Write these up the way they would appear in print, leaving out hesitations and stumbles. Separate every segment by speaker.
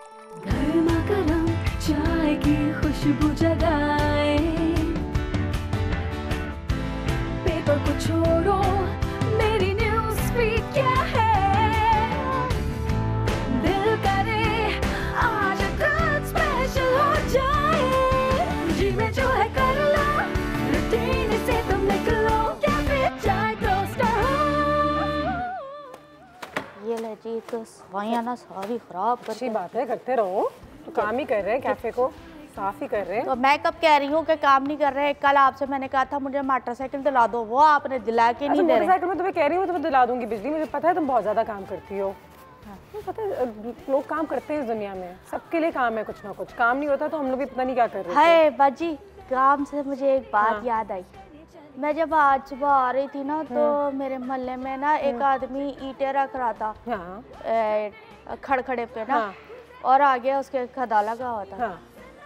Speaker 1: गर्मा गर्म चाय की खुशबू जगाए, पेपर को छोड़ो, मेरी न्यूज़ फीड क्या है, दिल करे आज कुछ स्पेशल हो जाए, जी में जो है कर लो, रूटीन से तुम निकलो, कैफे चाय टोस्टर हो।
Speaker 2: ये ले जी, तो सफाइयाँ ना सारी खराब कर।
Speaker 3: अच्छी बात है, करते रहो, तो काम ही कर रहे हैं, कैफे को साफ ही कर रहे हैं।
Speaker 2: तो मैं कब कह रही हूँ कि काम नहीं कर रहे। कल आपसे मैंने कहा था मुझे मोटरसाइकिल दिला दो, वो आपने दिला के नहीं दे रहे।
Speaker 3: मोटरसाइकिल में तुम्हें कह रही हूँ तो मैं दिला दूंगी बिजली, मुझे पता है तुम बहुत ज्यादा काम करती हो। हाँ। पता है लोग काम करते हैं इस दुनिया में, सबके लिए काम है, कुछ ना कुछ काम नहीं होता तो हम लोग भी पता नहीं क्या कर रहे हैं।
Speaker 2: हाय बाजी, काम से मुझे एक बात याद आई। मैं जब आज सुबह आ रही थी ना तो मेरे मोहल्ले में ना एक आदमी ईंटें रख रहा था खड़खड़े पे ना, और आगे उसके खदा लगा हुआ था,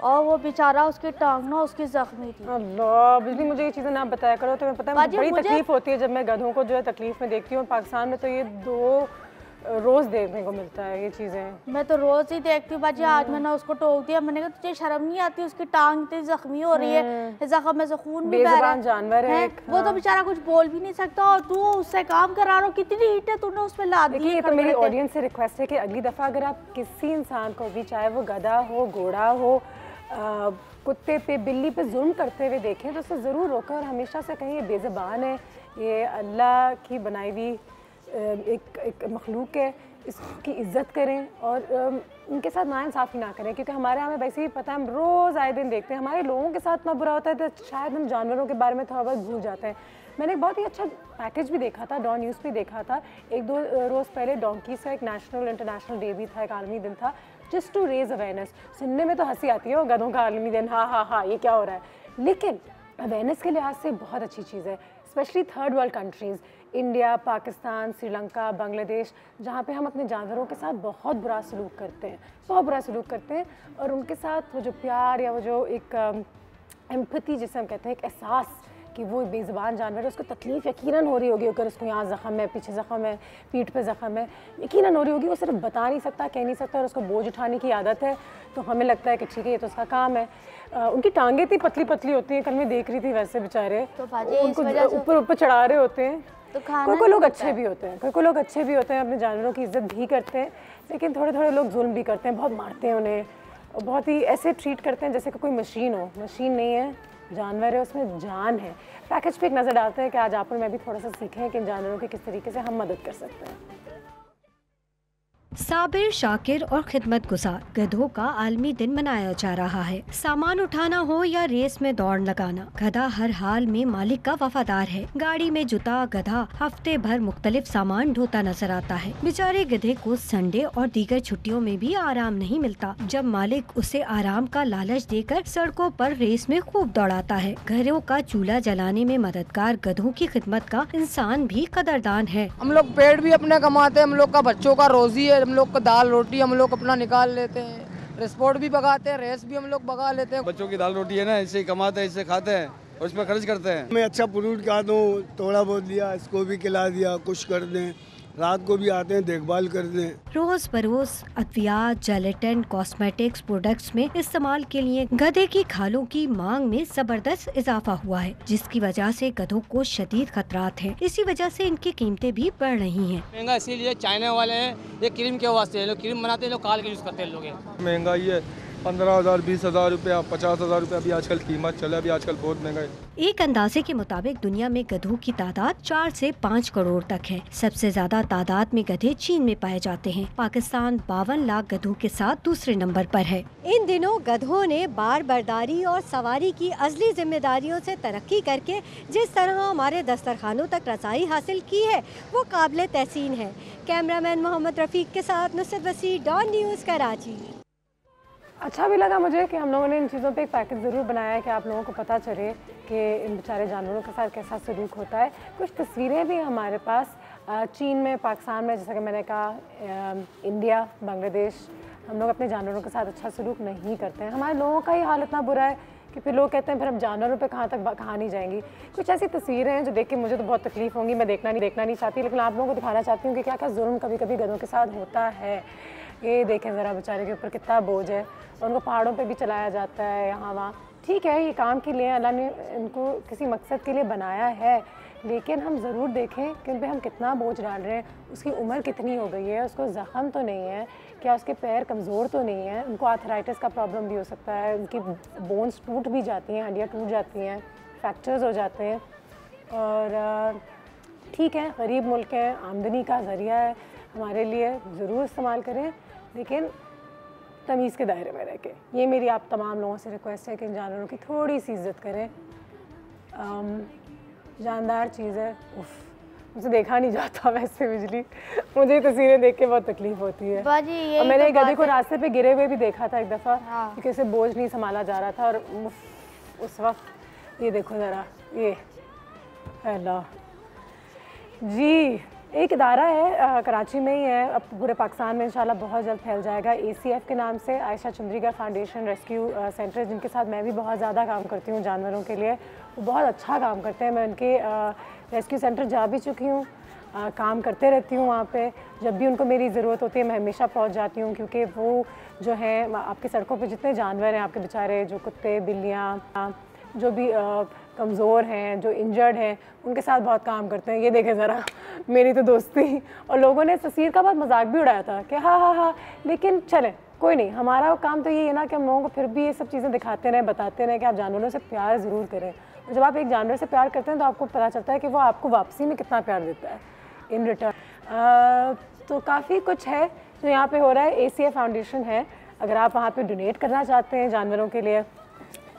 Speaker 2: और वो बेचारा उसकी टांग ना उसकी जख्मी थी।
Speaker 3: अल्लाह बिजली, मुझे ये चीज़ें ना बताया करो, तुम्हें पता है बड़ी तकलीफ होती है जब मैं गधों को जो है तकलीफ में देखती हूँ। पाकिस्तान में तो ये रोज देखने को मिलता है ये चीज़ें।
Speaker 2: मैं तो रोज ही देखती हूँ बाजी। आज मैंने उसको टोक दिया, मैंने कहा तुझे शर्म नहीं आती, उसकी टांग इतनी जख्मी हो रही है, जख्म में से खून भी बह रहा है,
Speaker 3: जानवर है
Speaker 2: वो तो बेचारा कुछ बोल भी नहीं सकता, और तू उससे काम करा रहा हो। कितनी ईंटें तूने उसमें ला दी।
Speaker 3: ये तो मेरी ऑडियंस से रिक्वेस्ट है कि अगली दफ़ा अगर आप किसी इंसान को भी, चाहे वो गधा हो, घोड़ा हो, कुत्ते पे, बिल्ली पे जुल्म करते हुए देखें तो उसे ज़रूर रोकें, और हमेशा से कहें ये बेज़बान है, ये अल्लाह की बनाई हुई एक मखलूक है, इसकी इज्जत करें और उनके साथ नाइंसाफ़ी ना करें। क्योंकि हमारे यहाँ में वैसे ही पता है, हम रोज़ आए दिन देखते हैं, हमारे लोगों के साथ इतना बुरा होता है तो शायद हम जानवरों के बारे में थोड़ा बहुत भूल जाते हैं। मैंने एक बहुत ही अच्छा पैकेज भी देखा था, डॉन न्यूज़ पे देखा था, एक दो रोज़ पहले डोंकीज़ का एक नेशनल इंटरनेशनल डे भी था, एक आलमी दिन था, जस्ट टू रेज अवेयरनेस। सुनने में तो हंसी आती है, वो गधों का आलमी दिन, हाँ हाँ हाँ ये क्या हो रहा है, लेकिन अवेयरनेस के लिहाज से बहुत अच्छी चीज़ है। Specially third world countries, India, Pakistan, Sri Lanka, Bangladesh, जहाँ पे हम अपने जानवरों के साथ बहुत बुरा सलूक करते हैं, बहुत बुरा सलूक करते हैं, और उनके साथ वो जो प्यार या वो जो एक एम्पैथी जिसे हम कहते हैं, एक एहसास कि वो बेज़ुबान जानवर है, उसको तकलीफ़ यकीनन हो रही होगी, अगर उसको यहाँ ज़ख़म है, पीछे ज़ख़म है, पीठ पे ज़ख़म है, यकीनन हो रही होगी। वो सिर्फ बता नहीं सकता, कह नहीं सकता, और उसको बोझ उठाने की आदत है, तो हमें लगता है कि ठीक है ये तो उसका काम है। उनकी टांगें इतनी पतली पतली होती हैं, कल मैं देख रही थी वैसे बेचारे,
Speaker 2: तो
Speaker 3: उनको ऊपर ऊपर चढ़ा रहे होते हैं।
Speaker 2: तो
Speaker 3: कोई लोग अच्छे भी होते हैं, कोई लोग अच्छे भी होते हैं, अपने जानवरों की इज्जत भी करते हैं, लेकिन थोड़े थोड़े लोग जुल्म भी करते हैं, बहुत मारते हैं उन्हें, और बहुत ही ऐसे ट्रीट करते हैं जैसे कि कोई मशीन हो। मशीन नहीं है, जानवर है, उसमें जान है। पैकेज पे एक नज़र डालते हैं कि आज आप और मैं भी थोड़ा सा सीखें कि इन जानवरों की किस तरीके से हम मदद कर सकते हैं।
Speaker 4: साबिर, शाकिर और खिदमत गुजार गधों का आलमी दिन मनाया जा रहा है। सामान उठाना हो या रेस में दौड़ लगाना, गधा हर हाल में मालिक का वफादार है। गाड़ी में जुता गधा हफ्ते भर मुख्तलिफ सामान ढोता नजर आता है। बेचारे गधे को संडे और दीगर छुट्टियों में भी आराम नहीं मिलता, जब मालिक उसे आराम का लालच देकर सड़कों पर रेस में खूब दौड़ाता है। घरों का चूल्हा जलाने में मददगार गधों की खिदमत का इंसान भी कदरदान है।
Speaker 5: हम लोग पेट भी अपने कमाते हैं, हम लोग का बच्चों का रोजी है, हम लोग को दाल रोटी हम लोग अपना निकाल लेते हैं, स्पोर्ट भी भगाते हैं, रेस भी हम लोग भगा लेते हैं।
Speaker 6: बच्चों की दाल रोटी है ना, इससे ही कमाते हैं, इससे खाते हैं और इसमें खर्च करते हैं।
Speaker 7: मैं अच्छा फ्रूट खाता हूँ, थोड़ा बहुत लिया, इसको भी खिला दिया, कुछ कर दें, रात को भी आते हैं देखभाल करते हैं।
Speaker 4: रोज बरोज अद्वियात, जेलेटिन, कॉस्मेटिक्स प्रोडक्ट्स में इस्तेमाल के लिए गधे की खालों की मांग में जबरदस्त इजाफा हुआ है, जिसकी वजह से गधों को शदीद खतरात हैं। इसी वजह से इनकी कीमतें भी बढ़ रही हैं।
Speaker 8: महंगा इसीलिए चाइना वाले हैं, ये क्रीम के वास्ते लोग क्रीम बनाते हैं, लोग काल के यूज करते हैं लोग।
Speaker 6: महंगाई है, 15,000 20,000 रुपया, 50,000 रुपया भी आजकल कीमत चला, अभी आजकल बहुत महंगा है।
Speaker 4: एक अंदाजे के मुताबिक दुनिया में गधों की तादाद 4 से 5 करोड़ तक है। सबसे ज्यादा तादाद में गधे चीन में पाए जाते हैं। पाकिस्तान 52 लाख गधों के साथ दूसरे नंबर पर है।
Speaker 9: इन दिनों गधों ने बार बर्दारी और सवारी की अजली जिम्मेदारियों से तरक्की करके जिस तरह हमारे दस्तरखानों तक रसाई हासिल की है, वो काबिल तहसीन है। कैमरामैन मोहम्मद रफीक के साथ नुसरत वसी, डॉन न्यूज़, कराची।
Speaker 3: अच्छा भी लगा मुझे कि हम लोगों ने इन चीज़ों पे एक पैकेज ज़रूर बनाया है कि आप लोगों को पता चले कि इन बेचारे जानवरों के साथ कैसा सलूक होता है। कुछ तस्वीरें भी हमारे पास चीन में, पाकिस्तान में, जैसा कि मैंने कहा, इंडिया, बांग्लादेश, हम लोग अपने जानवरों के साथ अच्छा सलूक नहीं करते हैं। हमारे लोगों का ही हाल इतना बुरा है कि फिर लोग कहते हैं फिर हम जानवरों पे कहाँ नहीं जाएंगी। कुछ ऐसी तस्वीरें हैं जो देख के मुझे तो बहुत तकलीफ़ होंगी, मैं देखना नहीं चाहती, लेकिन आप लोगों को दिखाना चाहती हूँ कि क्या क्या जुल्म कभी कभी गधों के साथ होता है। ये देखें ज़रा बेचारे के ऊपर कितना बोझ है, और उनको पहाड़ों पे भी चलाया जाता है यहाँ वहाँ। ठीक है, ये काम के लिए अल्लाह ने इनको किसी मकसद के लिए बनाया है, लेकिन हम ज़रूर देखें कि उन पर हम कितना बोझ डाल रहे हैं। उसकी उम्र कितनी हो गई है, उसको ज़ख़म तो नहीं है, क्या उसके पैर कमज़ोर तो नहीं है, उनको आर्थराइटिस का प्रॉब्लम भी हो सकता है, उनकी बोन्स टूट भी जाती हैं, हड्डियाँ टूट जाती हैं, फ्रैक्चर्स हो जाते हैं। और ठीक है, गरीब मुल्क है, आमदनी का ज़रिया है हमारे लिए, ज़रूर इस्तेमाल करें, लेकिन तमीज़ के दायरे में रह के। ये मेरी आप तमाम लोगों से रिक्वेस्ट है कि इन जानवरों की थोड़ी सी इज़्ज़त करें। जानदार चीज़ है, उफ़, मुझे देखा नहीं जाता वैसे बिजली, मुझे तस्वीरें देख के बहुत तकलीफ़ होती है। और मैंने एक गधे को रास्ते पे गिरे हुए भी देखा था एक दफ़ा, क्योंकि उसे बोझ नहीं संभाला जा रहा था, और उस वक्त ये देखो ज़रा, ये अल्लाह जी। एक इदारा है कराची में ही है, अब पूरे पाकिस्तान में इंशाल्लाह बहुत जल्द फैल जाएगा, ACF के नाम से, आयशा चंद्रीगर फाउंडेशन रेस्क्यू सेंटर, जिनके साथ मैं भी बहुत ज़्यादा काम करती हूँ जानवरों के लिए। वो बहुत अच्छा काम करते हैं, मैं उनके रेस्क्यू सेंटर जा भी चुकी हूँ, काम करते रहती हूँ वहाँ पे। जब भी उनको मेरी ज़रूरत होती है मैं हमेशा पहुँच जाती हूँ, क्योंकि वो जो है आपकी सड़कों पे जितने जानवर हैं आपके बेचारे, जो कुत्ते बिल्लियाँ, जो भी कमज़ोर हैं, जो इंजर्ड हैं, उनके साथ बहुत काम करते हैं। ये देखें ज़रा मेरी तो दोस्ती, और लोगों ने इस तस्वीर का बहुत मजाक भी उड़ाया था कि हाँ, लेकिन चलें कोई नहीं, हमारा काम तो ये है ना कि हम लोगों को फिर भी ये सब चीज़ें दिखाते रहें, बताते रहें कि आप जानवरों से प्यार ज़रूर करें। और जब आप एक जानवर से प्यार करते हैं तो आपको पता चलता है कि वो आपको वापसी में कितना प्यार देता है इन रिटर्न। तो काफ़ी कुछ है जो यहाँ पे हो रहा है। ACF फाउंडेशन है, अगर आप वहाँ पे डोनेट करना चाहते हैं जानवरों के लिए,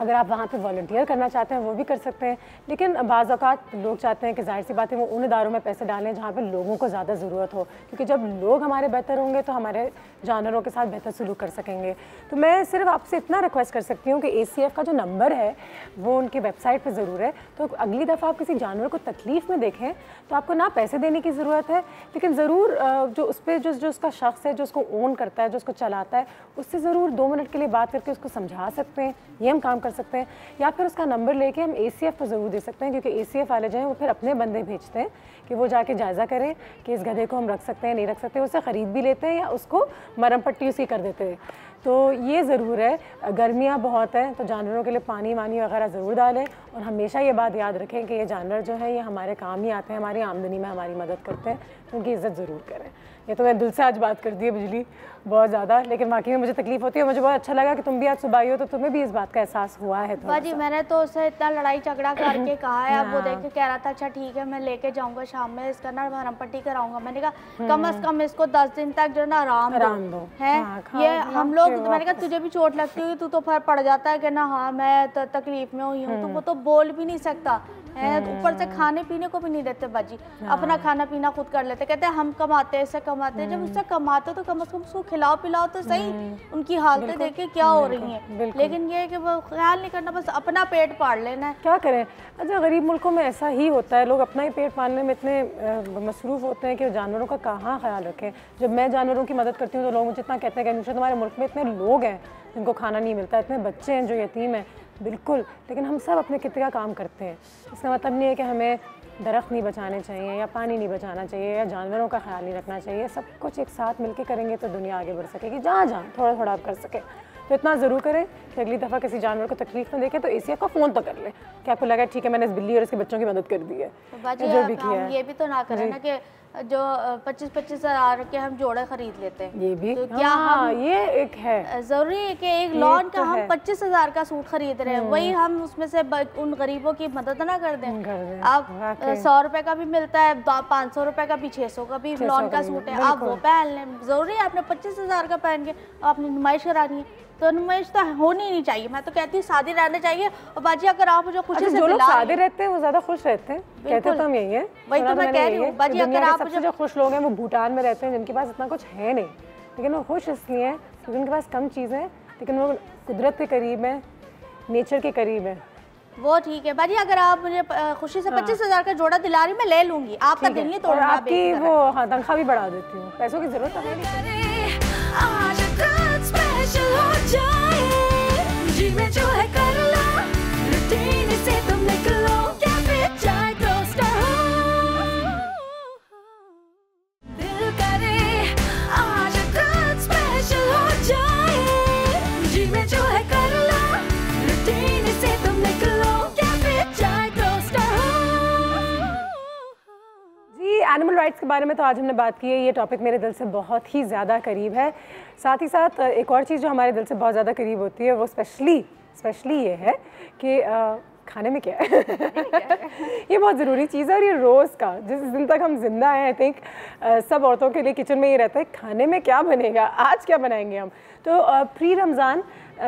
Speaker 3: अगर आप वहाँ पे वॉलंटियर करना चाहते हैं वो भी कर सकते हैं। लेकिन बाज़ औक़ात लोग चाहते हैं कि ज़ाहिर सी बात है वो उन इदारों में पैसे डालें जहाँ पे लोगों को ज़्यादा ज़रूरत हो, क्योंकि जब लोग हमारे बेहतर होंगे तो हमारे जानवरों के साथ बेहतर सलूक कर सकेंगे। तो मैं सिर्फ आपसे इतना रिक्वेस्ट कर सकती हूँ कि ACF का जो नंबर है वो उनकी वेबसाइट पर ज़रूर है, तो अगली दफ़ा आप किसी जानवर को तकलीफ़ में देखें तो आपको ना पैसे देने की ज़रूरत है, लेकिन ज़रूर जो उस पर जो उसका शख्स है, जो उसको ओन करता है, जो उसको चलाता है, उससे ज़रूर 2 मिनट के लिए बात करके उसको समझा सकते हैं। ये हम काम कर सकते हैं, या फिर उसका नंबर लेके हम ACF को ज़रूर दे सकते हैं, क्योंकि ACF वाले जो हैं वो फिर अपने बंदे भेजते हैं कि वो जाके जायज़ा करें कि इस गधे को हम रख सकते हैं नहीं रख सकते, उससे ख़रीद भी लेते हैं या उसको मरहम पट्टी उसकी कर देते हैं। तो ये ज़रूर है, गर्मियाँ बहुत हैं तो जानवरों के लिए पानी वानी वगैरह ज़रूर डालें, और हमेशा ये बात याद रखें कि ये जानवर जो हैं ये हमारे काम ही आते हैं, हमारी आमदनी में हमारी मदद करते हैं, तो उनकी इज़्ज़त ज़रूर करें। ये तो मैं दिल से आज बात कर दी है बिजली बहुत ज़्यादा, लेकिन वाकई में मुझे तकलीफ़ होती है। मुझे बहुत अच्छा लगा कि तुम भी आज सुबह आई हो, तो तुम्हें भी इस बात का एहसास हुआ है थोड़ा
Speaker 2: जी। मैंने तो उससे इतना लड़ाई झगड़ा करके कहा है, अब वो देख के कह रहा था अच्छा ठीक है मैं लेके जाऊंगा शाम में, इसका ना मरहम पट्टी कराऊंगा। मैंने कहा कम से कम इसको 10 दिन तक जो ना आराम दो है। ये हम लोग, मैंने कहा तुझे भी चोट लगती हुई, तू तो फिर पड़ जाता है कि ना हाँ मैं तकलीफ में हुई हूँ, तो वो तो बोल भी नहीं सकता है, ऊपर से खाने पीने को भी नहीं देते बाजी, अपना खाना पीना खुद कर लेते। कहते हैं हम कमाते हैं, इससे कमाते हैं, जब उससे कमाते तो कम से कम उसको खिलाओ पिलाओ तो सही। उनकी हालतें देखे क्या हो रही हैं, लेकिन ये है कि वो ख्याल नहीं करना, बस अपना पेट पाल लेना है।
Speaker 3: क्या करें, अच्छा गरीब मुल्कों में ऐसा ही होता है, लोग अपना ही पेट पालने में इतने मसरूफ़ होते हैं कि जानवरों का कहाँ ख्याल रखें। जब मैं जानवरों की मदद करती हूँ तो लोग मुझे इतना कहते हैं कि अनुषा तुम्हारे मुल्क में इतने लोग हैं जिनको खाना नहीं मिलता, इतने बच्चे हैं जो यतीम हैं। बिल्कुल, लेकिन हम सब अपने कितने का काम करते हैं। इसका मतलब नहीं है कि हमें दरख्त नहीं बचाने चाहिए या पानी नहीं बचाना चाहिए या जानवरों का ख्याल नहीं रखना चाहिए। सब कुछ एक साथ मिलकर करेंगे तो दुनिया आगे बढ़ सकेगी, जहाँ जहाँ थोड़ा थोड़ा आप कर सकें। तो इतना ज़रूर करें कि अगली दफ़ा किसी जानवर को तकलीफ में देखें तो ACF का फ़ोन तो कर लें कि आपको लगा ठीक है मैंने इस बिल्ली और इसके बच्चों की मदद कर दी है, जो भी किया है।
Speaker 2: ये भी तो ना करें ना कि जो 25-25 हज़ार के हम जोड़े खरीद लेते हैं,
Speaker 3: ये भी
Speaker 2: तो क्या हम
Speaker 3: ये एक है
Speaker 2: ज़रूरी है कि एक लॉन का हम 25 हज़ार का सूट खरीद रहे हैं, वही हम उसमें से उन गरीबों की मदद ना कर दें। आप 100 रुपए का भी मिलता है, 500 रुपए का भी, 600 का भी लॉन का सूट है, आप वो पहन लें। ज़रूरी है आपने 25 हज़ार का पहन के आपने नुमाइश करानी है, तो नुमाइश तो होनी नहीं चाहिए। मैं तो कहती हूँ सादे रहने चाहिए। और बाजी अगर आप जो खुशी से
Speaker 3: जो लोग सादे रहते हैं वो ज़्यादा खुश रहते हैं, कहते तो हम यही है।
Speaker 2: वही तो मैं कह रही हूँ बाजी, अगर आप
Speaker 3: सबसे जो खुश लोग हैं वो भूटान में रहते हैं जिनके पास इतना कुछ है नहीं, लेकिन वो खुश इसलिए हैं क्योंकि उनके पास कम चीज़ें हैं, लेकिन वो कुदरत के करीब है, नेचर के करीब है।
Speaker 2: वो ठीक है बाजी, अगर आप मुझे खुशी से 25 हज़ार का जोड़ा दिला रही, मैं ले लूंगी, आपका दिल नहीं तोड़ना।
Speaker 3: आपकी वो हाँ तनख्वाह भी बढ़ा देती हूँ, पैसों की जरूरत है नहीं।
Speaker 1: आज कुछ स्पेशल हो जाए, जी में जो है कर लो, रूटीन से तुम निकलो, क्या फिर चाहे दोस्त हो, दिल करे आज कुछ स्पेशल
Speaker 3: बाइट्स के बारे में तो आज हमने बात की है, ये टॉपिक मेरे दिल से बहुत ही ज़्यादा करीब है। साथ ही साथ एक और चीज़ जो हमारे दिल से बहुत ज़्यादा करीब होती है वो स्पेशली ये है कि खाने में क्या है ये बहुत ज़रूरी चीज़ है। और ये रोज़ का जिस दिन तक हम जिंदा हैं, आई थिंक सब औरतों के लिए किचन में ये रहता है खाने में क्या बनेगा, आज क्या बनाएंगे हम। तो प्री रमज़ान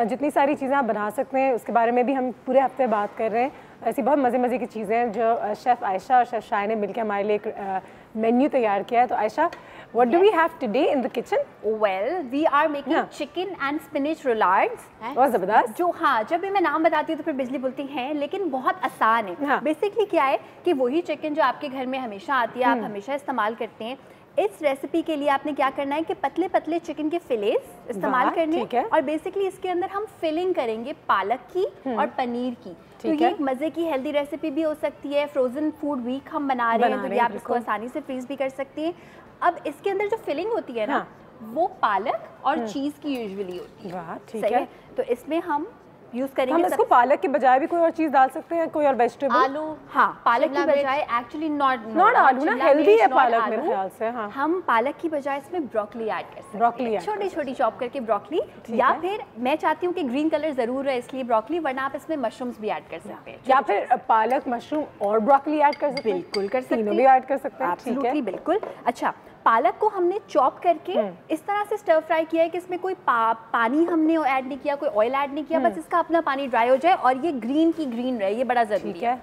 Speaker 3: जितनी सारी चीज़ें आप बना सकते हैं उसके बारे में भी हम पूरे हफ्ते बात कर रहे हैं। ऐसी बहुत मज़े की चीज़ें हैं जो शेफ़ आयशा और शेफ़ शाय ने मिलकर हमारे लिए एक मेन्यू तैयार किया है। तो Ayesha, what do we have today in the kitchen?
Speaker 10: Well, we are making chicken and spinach roulades.
Speaker 3: बहुत ज़बरदस्त।
Speaker 10: जो हाँ, जब भी मैं नाम बताती हूँ तो फिर बिजली बोलती हैं, लेकिन बहुत आसान है। बेसिकली क्या है कि वही चिकन जो आपके घर में हमेशा आती है, आप हमेशा इस्तेमाल करते हैं। इस रेसिपी के लिए आपने क्या करना है कि पतले पतले चिकन के फिलेस इस्तेमाल करने हैं और बेसिकली इसके अंदर हम फिलिंग करेंगे पालक की और पनीर की। तो ये एक मज़े की हेल्दी रेसिपी भी हो सकती है। फ्रोजन फूड वीक हम बना रहे हैं तो ये आप इसको आसानी से फ्रीज भी कर सकती हैं। अब इसके अंदर जो फिलिंग होती है ना, वो पालक और चीज़ की यूजुअली होती है।
Speaker 3: वाह, ठीक
Speaker 10: है। तो इसमें हम यूज करेंगे।
Speaker 3: हम इसको पालक के बजाय भी कोई और चीज डाल सकते हैं, कोई और वेजिटेबल?
Speaker 10: आलू। हाँ, पालक की बजाय एक्चुअली नॉट
Speaker 3: आलू ना, हेल्दी है पालक मेरे ख्याल से। हाँ,
Speaker 10: हम पालक की बजाय इसमें ब्रोकली ऐड कर सकते हैं।
Speaker 3: ब्रोकली
Speaker 10: छोटी छोटी चॉप करके ब्रोकली, या फिर मैं चाहती हूँ कि ग्रीन कलर जरूर है इसलिए ब्रोकली, वरना आप इसमें मशरूम्स भी ऐड कर सकते हैं।
Speaker 3: या फिर पालक, मशरूम और ब्रोकली ऐड कर सकते हैं।
Speaker 10: बिल्कुल कर सकते हैं,
Speaker 3: तीनों भी ऐड कर सकते हैं।
Speaker 10: एब्सोल्युटली, बिल्कुल। अच्छा, पालक को हमने चॉप करके इस तरह से स्टर फ्राई किया है कि इसमें कोई पानी हमने ऐड नहीं किया, कोई ऑयल ऐड नहीं किया, बस इसका अपना पानी ड्राई हो जाए और ये ग्रीन की ग्रीन रहे, ये बड़ा ज़रूरी है।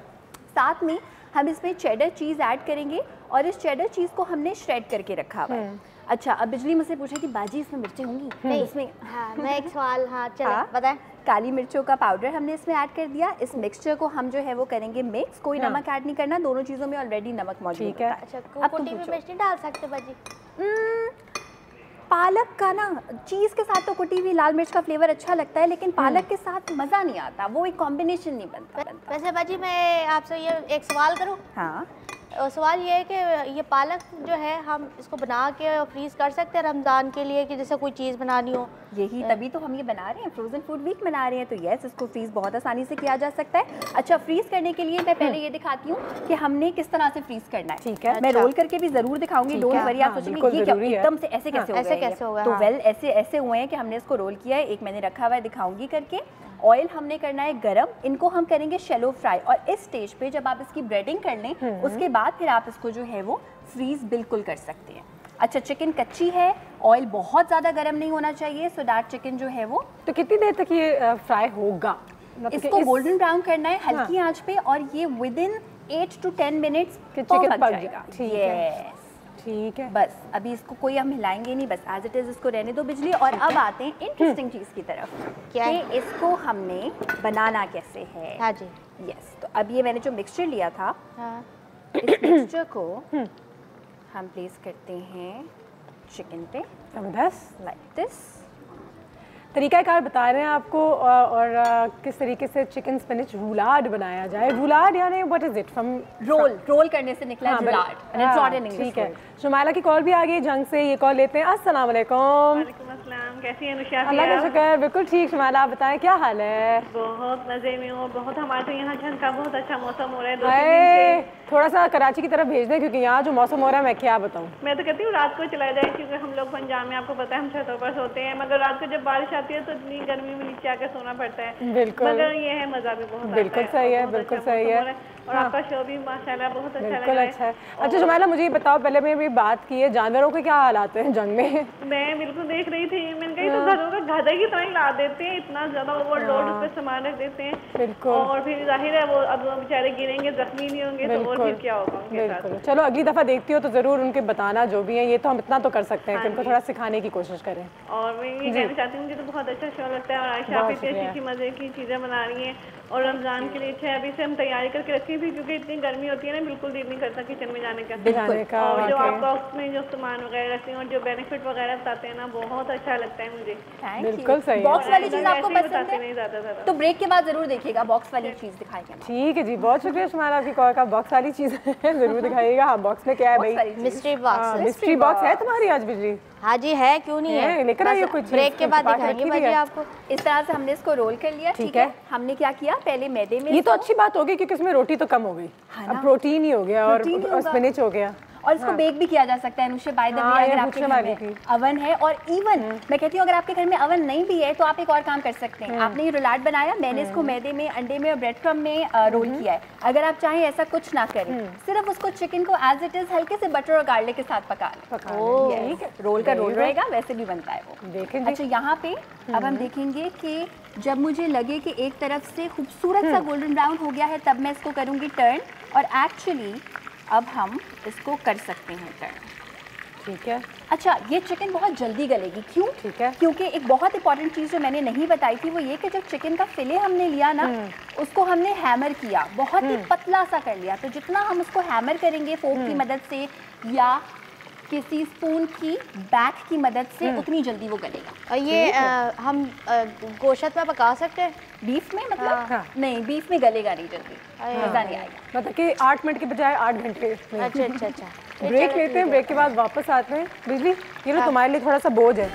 Speaker 10: साथ में हम इसमें चेडर चीज़ ऐड करेंगे और इस चेडर चीज़ को हमने श्रेड करके रखा हुआ है। अच्छा, अब बिजली मुझसे पूछा कि बाजी इसमें मिर्चें होंगी?
Speaker 2: नहीं,
Speaker 10: इसमें
Speaker 2: मैं एक सवाल चलो बताएं।
Speaker 10: काली मिर्चों का पाउडर हमने इसमें ऐड कर दिया। इस मिक्सचर को हम जो है वो करेंगे मिक्स, कोई नमक ऐड नहीं करना, दोनों चीज़ों में ऑलरेडी नमक मौजूद है।
Speaker 2: अच्छा, कुटी में मिर्च नहीं डाल सकते बाजी?
Speaker 10: पालक का ना चीज़ के साथ तो कुटी हुई लाल मिर्च का फ्लेवर अच्छा लगता है, लेकिन पालक के साथ मज़ा नहीं आता, वो एक कॉम्बिनेशन नहीं बनता।
Speaker 2: वैसे बाजी मैं आपसे ये एक सवाल करूँ?
Speaker 10: हाँ,
Speaker 2: सवाल ये है कि ये पालक जो है हम इसको बना के फ्रीज कर सकते हैं रमज़ान के लिए, कि जैसे कोई चीज़ बनानी हो?
Speaker 10: यही तभी तो हम ये बना रहे हैं, फ्रोजन फूड वीक बना रहे हैं, तो यस, इसको फ्रीज बहुत आसानी से किया जा सकता है। अच्छा, फ्रीज करने के लिए मैं पहले ये दिखाती हूँ कि हमने किस तरह से फ्रीज करना है।
Speaker 3: ठीक है,
Speaker 10: मैं रोल करके भी जरूर दिखाऊंगी, डोंट वरी। आप सोचेंगे ये क्या एकदम से ऐसे कैसे हो गया? तो वेल, ऐसे हुए हैं कि हमने इसको रोल किया है। एक मैंने रखा हुआ है, दिखाऊंगी करके। ऑयल हमने करना है गरम, इनको हम करेंगे शैलो फ्राई। और इस स्टेज पे जब आप इसकी ब्रेडिंग कर लें उसके बाद फिर आप इसको जो है वो फ्रीज बिल्कुल कर सकते हैं। अच्छा, चिकन कच्ची है, ऑयल बहुत ज़्यादा गर्म नहीं होना चाहिए, सो दैट चिकन जो है वो।
Speaker 3: तो कितनी देर तक ये फ्राई होगा?
Speaker 10: इसको गोल्डन ब्राउन करना है हल्की आंच पे, और ये विदिन 8 to 10 मिनट्स चिकन पक जाएगा।
Speaker 3: ठीक है,
Speaker 10: बस अभी इसको कोई हम हिलाएंगे नहीं, बस एज इट इज इसको रहने दो बिजली। और अब आते हैं इंटरेस्टिंग चीज़ की तरफ,
Speaker 2: क्या है?
Speaker 10: कि इसको हमने बनाना कैसे है।
Speaker 2: हाँ जी,
Speaker 10: यस। तो अब ये मैंने जो मिक्सचर लिया था, इस मिक्सचर को हम प्लेस करते हैं चिकन पे, लाइक दिस।
Speaker 3: तरीकाकार बता रहे हैं आपको और किस तरीके से चिकन स्पिनच रूलाड बनाया जाए। रूलाड यानी what is it? From
Speaker 10: roll करने से निकला है रूलाड, and it's not in English.
Speaker 3: ठीक है, शुमाइला की कॉल भी आ गई जंग से, ये कॉल लेते हैं। अस्सलाम वालेकुम।
Speaker 11: वालेकुम अस्सलाम, कैसी हैं नुशा?
Speaker 3: अल्लाह का शुक्र, बिल्कुल ठीक। शुमाइला, आप बताएं क्या हाल है?
Speaker 11: बहुत मजे में हूँ, बहुत। हमारे तो यहाँ ठंड का बहुत अच्छा मौसम हो रहा है 2-3 दिन से।
Speaker 3: थोड़ा सा कराची की तरफ भेज दें, क्योंकि यहाँ जो मौसम हो रहा है मैं क्या बताऊँ।
Speaker 11: मैं तो कहती हूँ रात को चला जाए, क्योंकि हम लोग पंजाब में, आपको पता है, हम छतों पर सोते हैं, मगर रात को जब बारिश आती है तो इतनी गर्मी में नीचे आकर सोना पड़ता है।
Speaker 3: बिल्कुल,
Speaker 11: मगर ये है मजा भी बहुत।
Speaker 3: बिल्कुल सही है, बिल्कुल सही है।
Speaker 11: और आपका शो भी माशाल्लाह बहुत अच्छा लग रहा है।
Speaker 3: अच्छा है। अच्छा शुमाइला, मुझे ये बताओ, पहले मैं भी बात की है, जानवरों के क्या हालात हैं जंग में?
Speaker 11: मैं बिल्कुल देख रही थी, मैंने कही तो घरों का गधा की तरह ही ला देते हैं, इतना ज्यादा ओवरलोड उस पर सामान रख देते हैं।
Speaker 3: बिल्कुल।
Speaker 11: और फिर जाहिर है वो अब बेचारे गिरेंगे, जख्मी नहीं होंगे, तो और फिर क्या होगा उनके साथ।
Speaker 3: चलो अगली दफा देखती हो तो जरूर उनके बताना जो भी है, ये तो हम इतना तो कर सकते हैं कि उनको थोड़ा सिखाने की कोशिश करें।
Speaker 11: और मैं ये कहना चाहती हूँ, मुझे तो बहुत अच्छा शो लगता है, और आयशा आप इतनी अच्छी मजे की चीजें बना रही हैं, और रमजान के लिए अच्छा है। अभी से हम तैयारी करके रखी थी, क्योंकि इतनी गर्मी होती है ना, बिल्कुल दिल नहीं करता किचन में जाने का। और जो आप बॉक्स में जो सामान वगैरह रखते हैं और जो बेनिफिट वगैरह बताते हैं ना, बहुत अच्छा लगता है मुझे।
Speaker 3: बिल्कुल सही।
Speaker 10: बॉक्स वाली चीज आपको पसंद है तो ब्रेक के बाद जरूर देखिएगा, बॉक्स वाली चीज दिखाएंगे।
Speaker 3: ठीक है जी, बहुत शुक्रिया शुमाइला आपकी कॉल का। बॉक्स वाली चीज जरूर दिखाइएगा। हाँ, बॉक्स में क्या है भाई?
Speaker 2: Mystery box.
Speaker 3: मिस्ट्री बॉक्स है तुम्हारी आज बिजली?
Speaker 2: हाँ जी है, क्यों नहीं है,
Speaker 3: लेकर आइए कुछ।
Speaker 2: ब्रेक के बाद दिखाएंगे बाजी आपको।
Speaker 10: इस तरह से हमने इसको रोल कर लिया। ठीक है, हमने क्या किया, पहले मैदे में,
Speaker 3: ये तो अच्छी बात होगी क्योंकि इसमें रोटी तो कम हो गई, अब प्रोटीन ही हो गया और स्पिनच हो गया।
Speaker 10: और इसको बेक भी किया जा सकता है अनुषे, बाय द वे, अगर आपके घर में अवन है। और इवन मैं कहती हूँ अगर आपके घर में अवन नहीं भी है तो आप एक और काम कर सकते हैं। आपने ये रोलाट बनाया, मैंने इसको मैदे में, अंडे में और ब्रेड क्रम्ब में रोल किया है। अगर आप चाहें ऐसा कुछ ना करें, सिर्फ उसको चिकन को एज इट इज हल्के से बटर और गार्लिक के साथ पका लें, रोल का रोल रहेगा, वैसे भी बनता है वो। अच्छा, यहाँ पे अब हम देखेंगे कि जब मुझे लगे कि एक तरफ से खूबसूरत सा गोल्डन ब्राउन हो गया है तब मैं इसको करूँगी टर्न, और एक्चुअली अब हम इसको कर सकते हैं टर्न।
Speaker 3: ठीक है।
Speaker 10: अच्छा, ये चिकन बहुत जल्दी गलेगी, क्यों? ठीक है, क्योंकि एक बहुत इंपॉर्टेंट चीज़ जो मैंने नहीं बताई थी वो ये कि जो चिकन का फिले हमने लिया ना, उसको हमने हैमर किया, बहुत ही पतला सा कर लिया। तो जितना हम उसको हैमर करेंगे फोक की मदद से या किसी स्पून की बैक की मदद से, उतनी जल्दी वो गलेगा।
Speaker 2: और ये हम गोश्त में पका सकते हैं?
Speaker 10: बीफ में मतलब? हाँ। नहीं, बीफ में गलेगा नहीं जल्दी, मज़ा नहीं आएगा।
Speaker 3: मतलब कि 8 मिनट के बजाय 8 घंटे।
Speaker 2: अच्छा अच्छा अच्छा।
Speaker 3: ब्रेक लेते हैं, ब्रेक के बाद वापस आते हैं। बिजली, ये लो तुम्हारे लिए थोड़ा सा बोझ है।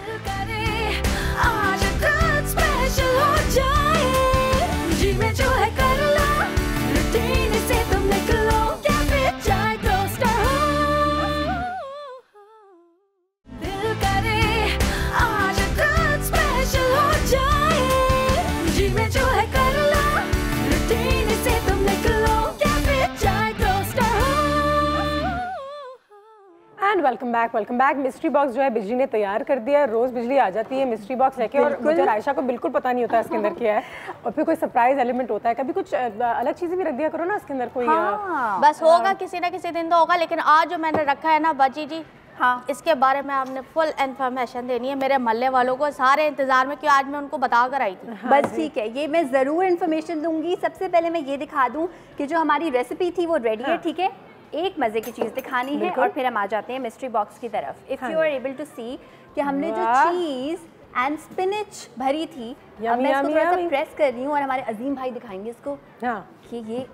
Speaker 3: Welcome back. मिस्ट्री बॉक्स जो है बिजली ने तैयार कर दिया है। रोज बिजली आ जाती है मिस्ट्री बॉक्स लेके, और मुझे आयशा को बिल्कुल पता नहीं होता है इसके अंदर क्या है, और फिर कोई सरप्राइज एलिमेंट होता है। कभी कुछ अलग चीजें भी रख दिया करो ना इसके अंदर कोई।
Speaker 2: हाँ, बस होगा किसी ना किसी दिन तो होगा, लेकिन आज जो मैंने रखा है ना बाजी जी, हाँ, इसके बारे में आपने फुल इन्फॉर्मेशन देनी है मेरे मोहल्ले वालों को, सारे इंतजार में, क्यों आज मैं उनको बता कर आई थी।
Speaker 10: हाँ, बस ठीक है, ये मैं ज़रूर इन्फॉर्मेशन दूंगी। सबसे पहले मैं ये दिखा दूं कि जो हमारी रेसिपी थी वो रेडी है, ठीक है। एक मज़े की चीज़ दिखानी है और फिर हम आ जाते हैं मिस्ट्री बॉक्स की तरफ। If you are able to see कि हमने जो चीज़ एंड स्पिनच भरी थी, अब मैं इसको थोड़ा सा प्रेस कर रही हूँ और हमारे अजीम भाई दिखाएंगे इसको कि ये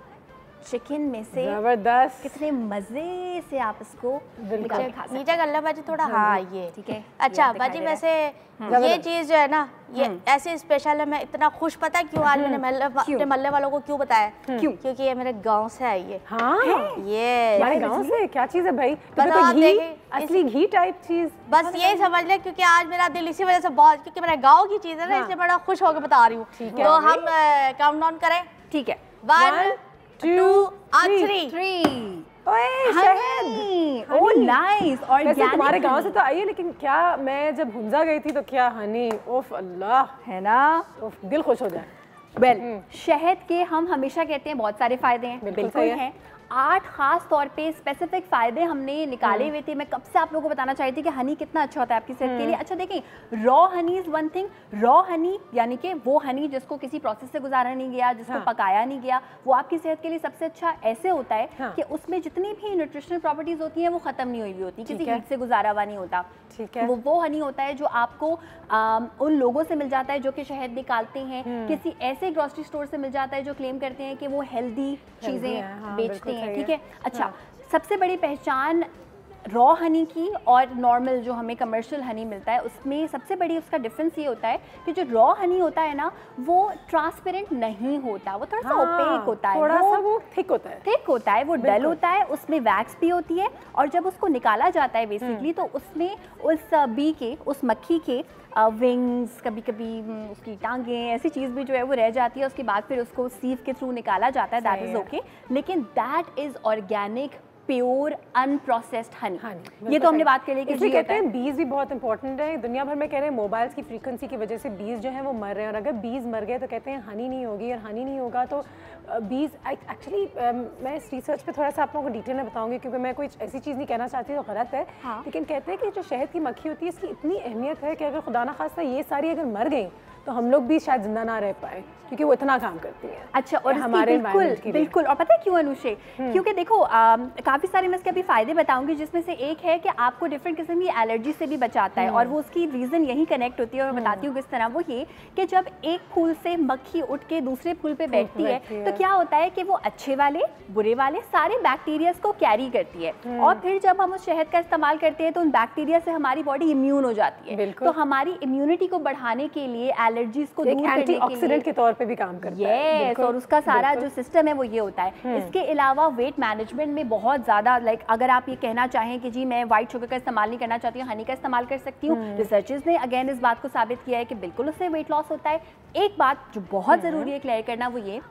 Speaker 10: चिकन में से
Speaker 3: जबरदस्त
Speaker 10: कितने मजे से आप इसको
Speaker 2: नीचे कर लो बाजी थोड़ा। हाँ, ये ठीक है। अच्छा बाजी, वैसे ये चीज़ जो है ना, ये ऐसे स्पेशल है, मैं इतना खुश, पता है क्यों आज मैंने अपने मोहल्ले वालों को क्यों बताया? क्यों? क्योंकि ये मेरे गांव से आई है।
Speaker 3: हाँ,
Speaker 2: ये
Speaker 3: हमारे गांव से क्या चीज़ है भाई? असली घी टाइप चीज़, बस
Speaker 2: यही समझ ले। क्योंकि आज मेरा दिल इसी वजह से बहुत, क्योंकि मेरे गाँव की चीज़ है ना, इसलिए बड़ा खुश होकर बता रही हूँ। तो हम काउंट डाउन करें, ठीक है? 1 2 3।
Speaker 10: Oh nice. और
Speaker 3: तुम्हारे गांव से तो आई है, लेकिन क्या मैं जब हुंजा गई थी तो क्या हनी, ओफ अल्लाह,
Speaker 10: है ना,
Speaker 3: दिल खुश हो जाए।
Speaker 10: वेल, शहद के हम हमेशा कहते हैं बहुत सारे फायदे हैं, बिल्कुल हैं। 8 खास तौर पे स्पेसिफिक फ़ायदे हमने निकाले हुए थे। मैं कब से आप लोगों को बताना चाहती थी कि हनी कितना अच्छा होता है आपकी सेहत के लिए। अच्छा देखें, raw Honey is one thing. Raw Honey यानी कि वो हनी जिसको किसी प्रोसेस से गुजारा नहीं गया, जिसको पकाया नहीं गया, वो आपकी सेहत के लिए सबसे अच्छा ऐसे होता है कि उसमें जितनी भी न्यूट्रिशनल प्रॉपर्टीज़ होती हैं वो ख़त्म नहीं हुई हुई होती, किसी हीट से गुजारा हुआ नहीं होता। ठीक है, वो हनी होता है जो आपको उन लोगों से मिल जाता है जो कि शहद निकालते हैं, किसी ऐसे ग्रोसरी स्टोर से मिल जाता है जो क्लेम करते हैं कि वो हेल्दी चीज़ें बेचते हैं, ठीक है। अच्छा, सबसे बड़ी पहचान रॉ हनी की और नॉर्मल जो हमें कमर्शियल हनी मिलता है उसमें सबसे बड़ी उसका डिफरेंस ये होता है कि जो रॉ हनी होता है ना, वो ट्रांसपेरेंट नहीं होता, वो थोड़ा सा ओपेक होता है,
Speaker 3: थोड़ा सा वो थिक होता है, वो डल होता है, उसमें वैक्स भी होती है। और जब उसको निकाला जाता है बेसिकली, तो उसमें उस बी के, उस मक्खी के विंग्स, कभी कभी उसकी टांगें, ऐसी चीज़ भी जो है वो रह जाती है। उसके बाद फिर उसको सीव के थ्रू निकाला जाता है, दैट इज़ ओके। लेकिन that is organic pure unprocessed Honey. ये तो हमने बात कर ली कि इसलिए कहते हैं बीज भी बहुत इंपॉर्टेंट है। दुनिया भर में कह रहे हैं मोबाइल्स की फ्रीक्वेंसी की वजह से बीज जो है वो मर रहे हैं, और अगर बीज मर गए तो कहते हैं हनी नहीं होगी, और हनी नहीं होगा तो बीज एक्चुअली मैं इस रिसर्च पे थोड़ा सा आप लोगों को डिटेल में बताऊंगी, क्योंकि मैं कोई ऐसी चीज़ नहीं कहना चाहती तो गलत है। लेकिन कहते हैं कि जो शहद की मक्खी होती है इसकी इतनी अहमियत है कि अगर खुदा ना खास्ता ये सारी अगर मर गई तो हम लोग भी शायद जिंदा ना रह पाए, क्योंकि वो इतना काम करती है। अच्छा, और हमारे बिल्कुल। और पता है क्यों अनुषे? क्योंकि देखो काफ़ी सारे मैं इसके अभी फ़ायदे बताऊंगी, जिसमें से एक है कि आपको डिफरेंट किस्म की एलर्जी से भी बचाता है, और वो उसकी रीज़न यही कनेक्ट होती है। और मैं बताती हूँ किस तरह। वो ये कि जब एक फूल से मक्खी उठ के दूसरे फूल पे बैठती है तो क्या होता है कि वो अच्छे वाले बुरे वाले सारे बैक्टीरियाज को कैरी करती है, और फिर जब हम उस शहद का इस्तेमाल करते हैं तो उन बैक्टीरिया से हमारी बॉडी इम्यून हो जाती है। तो हमारी इम्यूनिटी को बढ़ाने के लिए,
Speaker 10: एलर्जीज को दूर करने के लिए
Speaker 3: एंटीऑक्सीडेंट के तौर पे भी काम करता है।
Speaker 10: और उसका सारा जो सिस्टम है वो ये होता है। इसके अलावा वेट मैनेजमेंट में बहुत ज़्यादा अगर आप ये कहना चाहें कि जी मैं व्हाइट शुगर का इस्तेमाल नहीं करना चाहती हूँ, हनी का इस्तेमाल कर सकती हूँ, रिसर्चर्स ने अगेन इस बात को साबित किया है कि बिल्कुल उससे वेट लॉस होता है। एक बात जो बहुत ज़रूरी है क्लियर करना वो ये,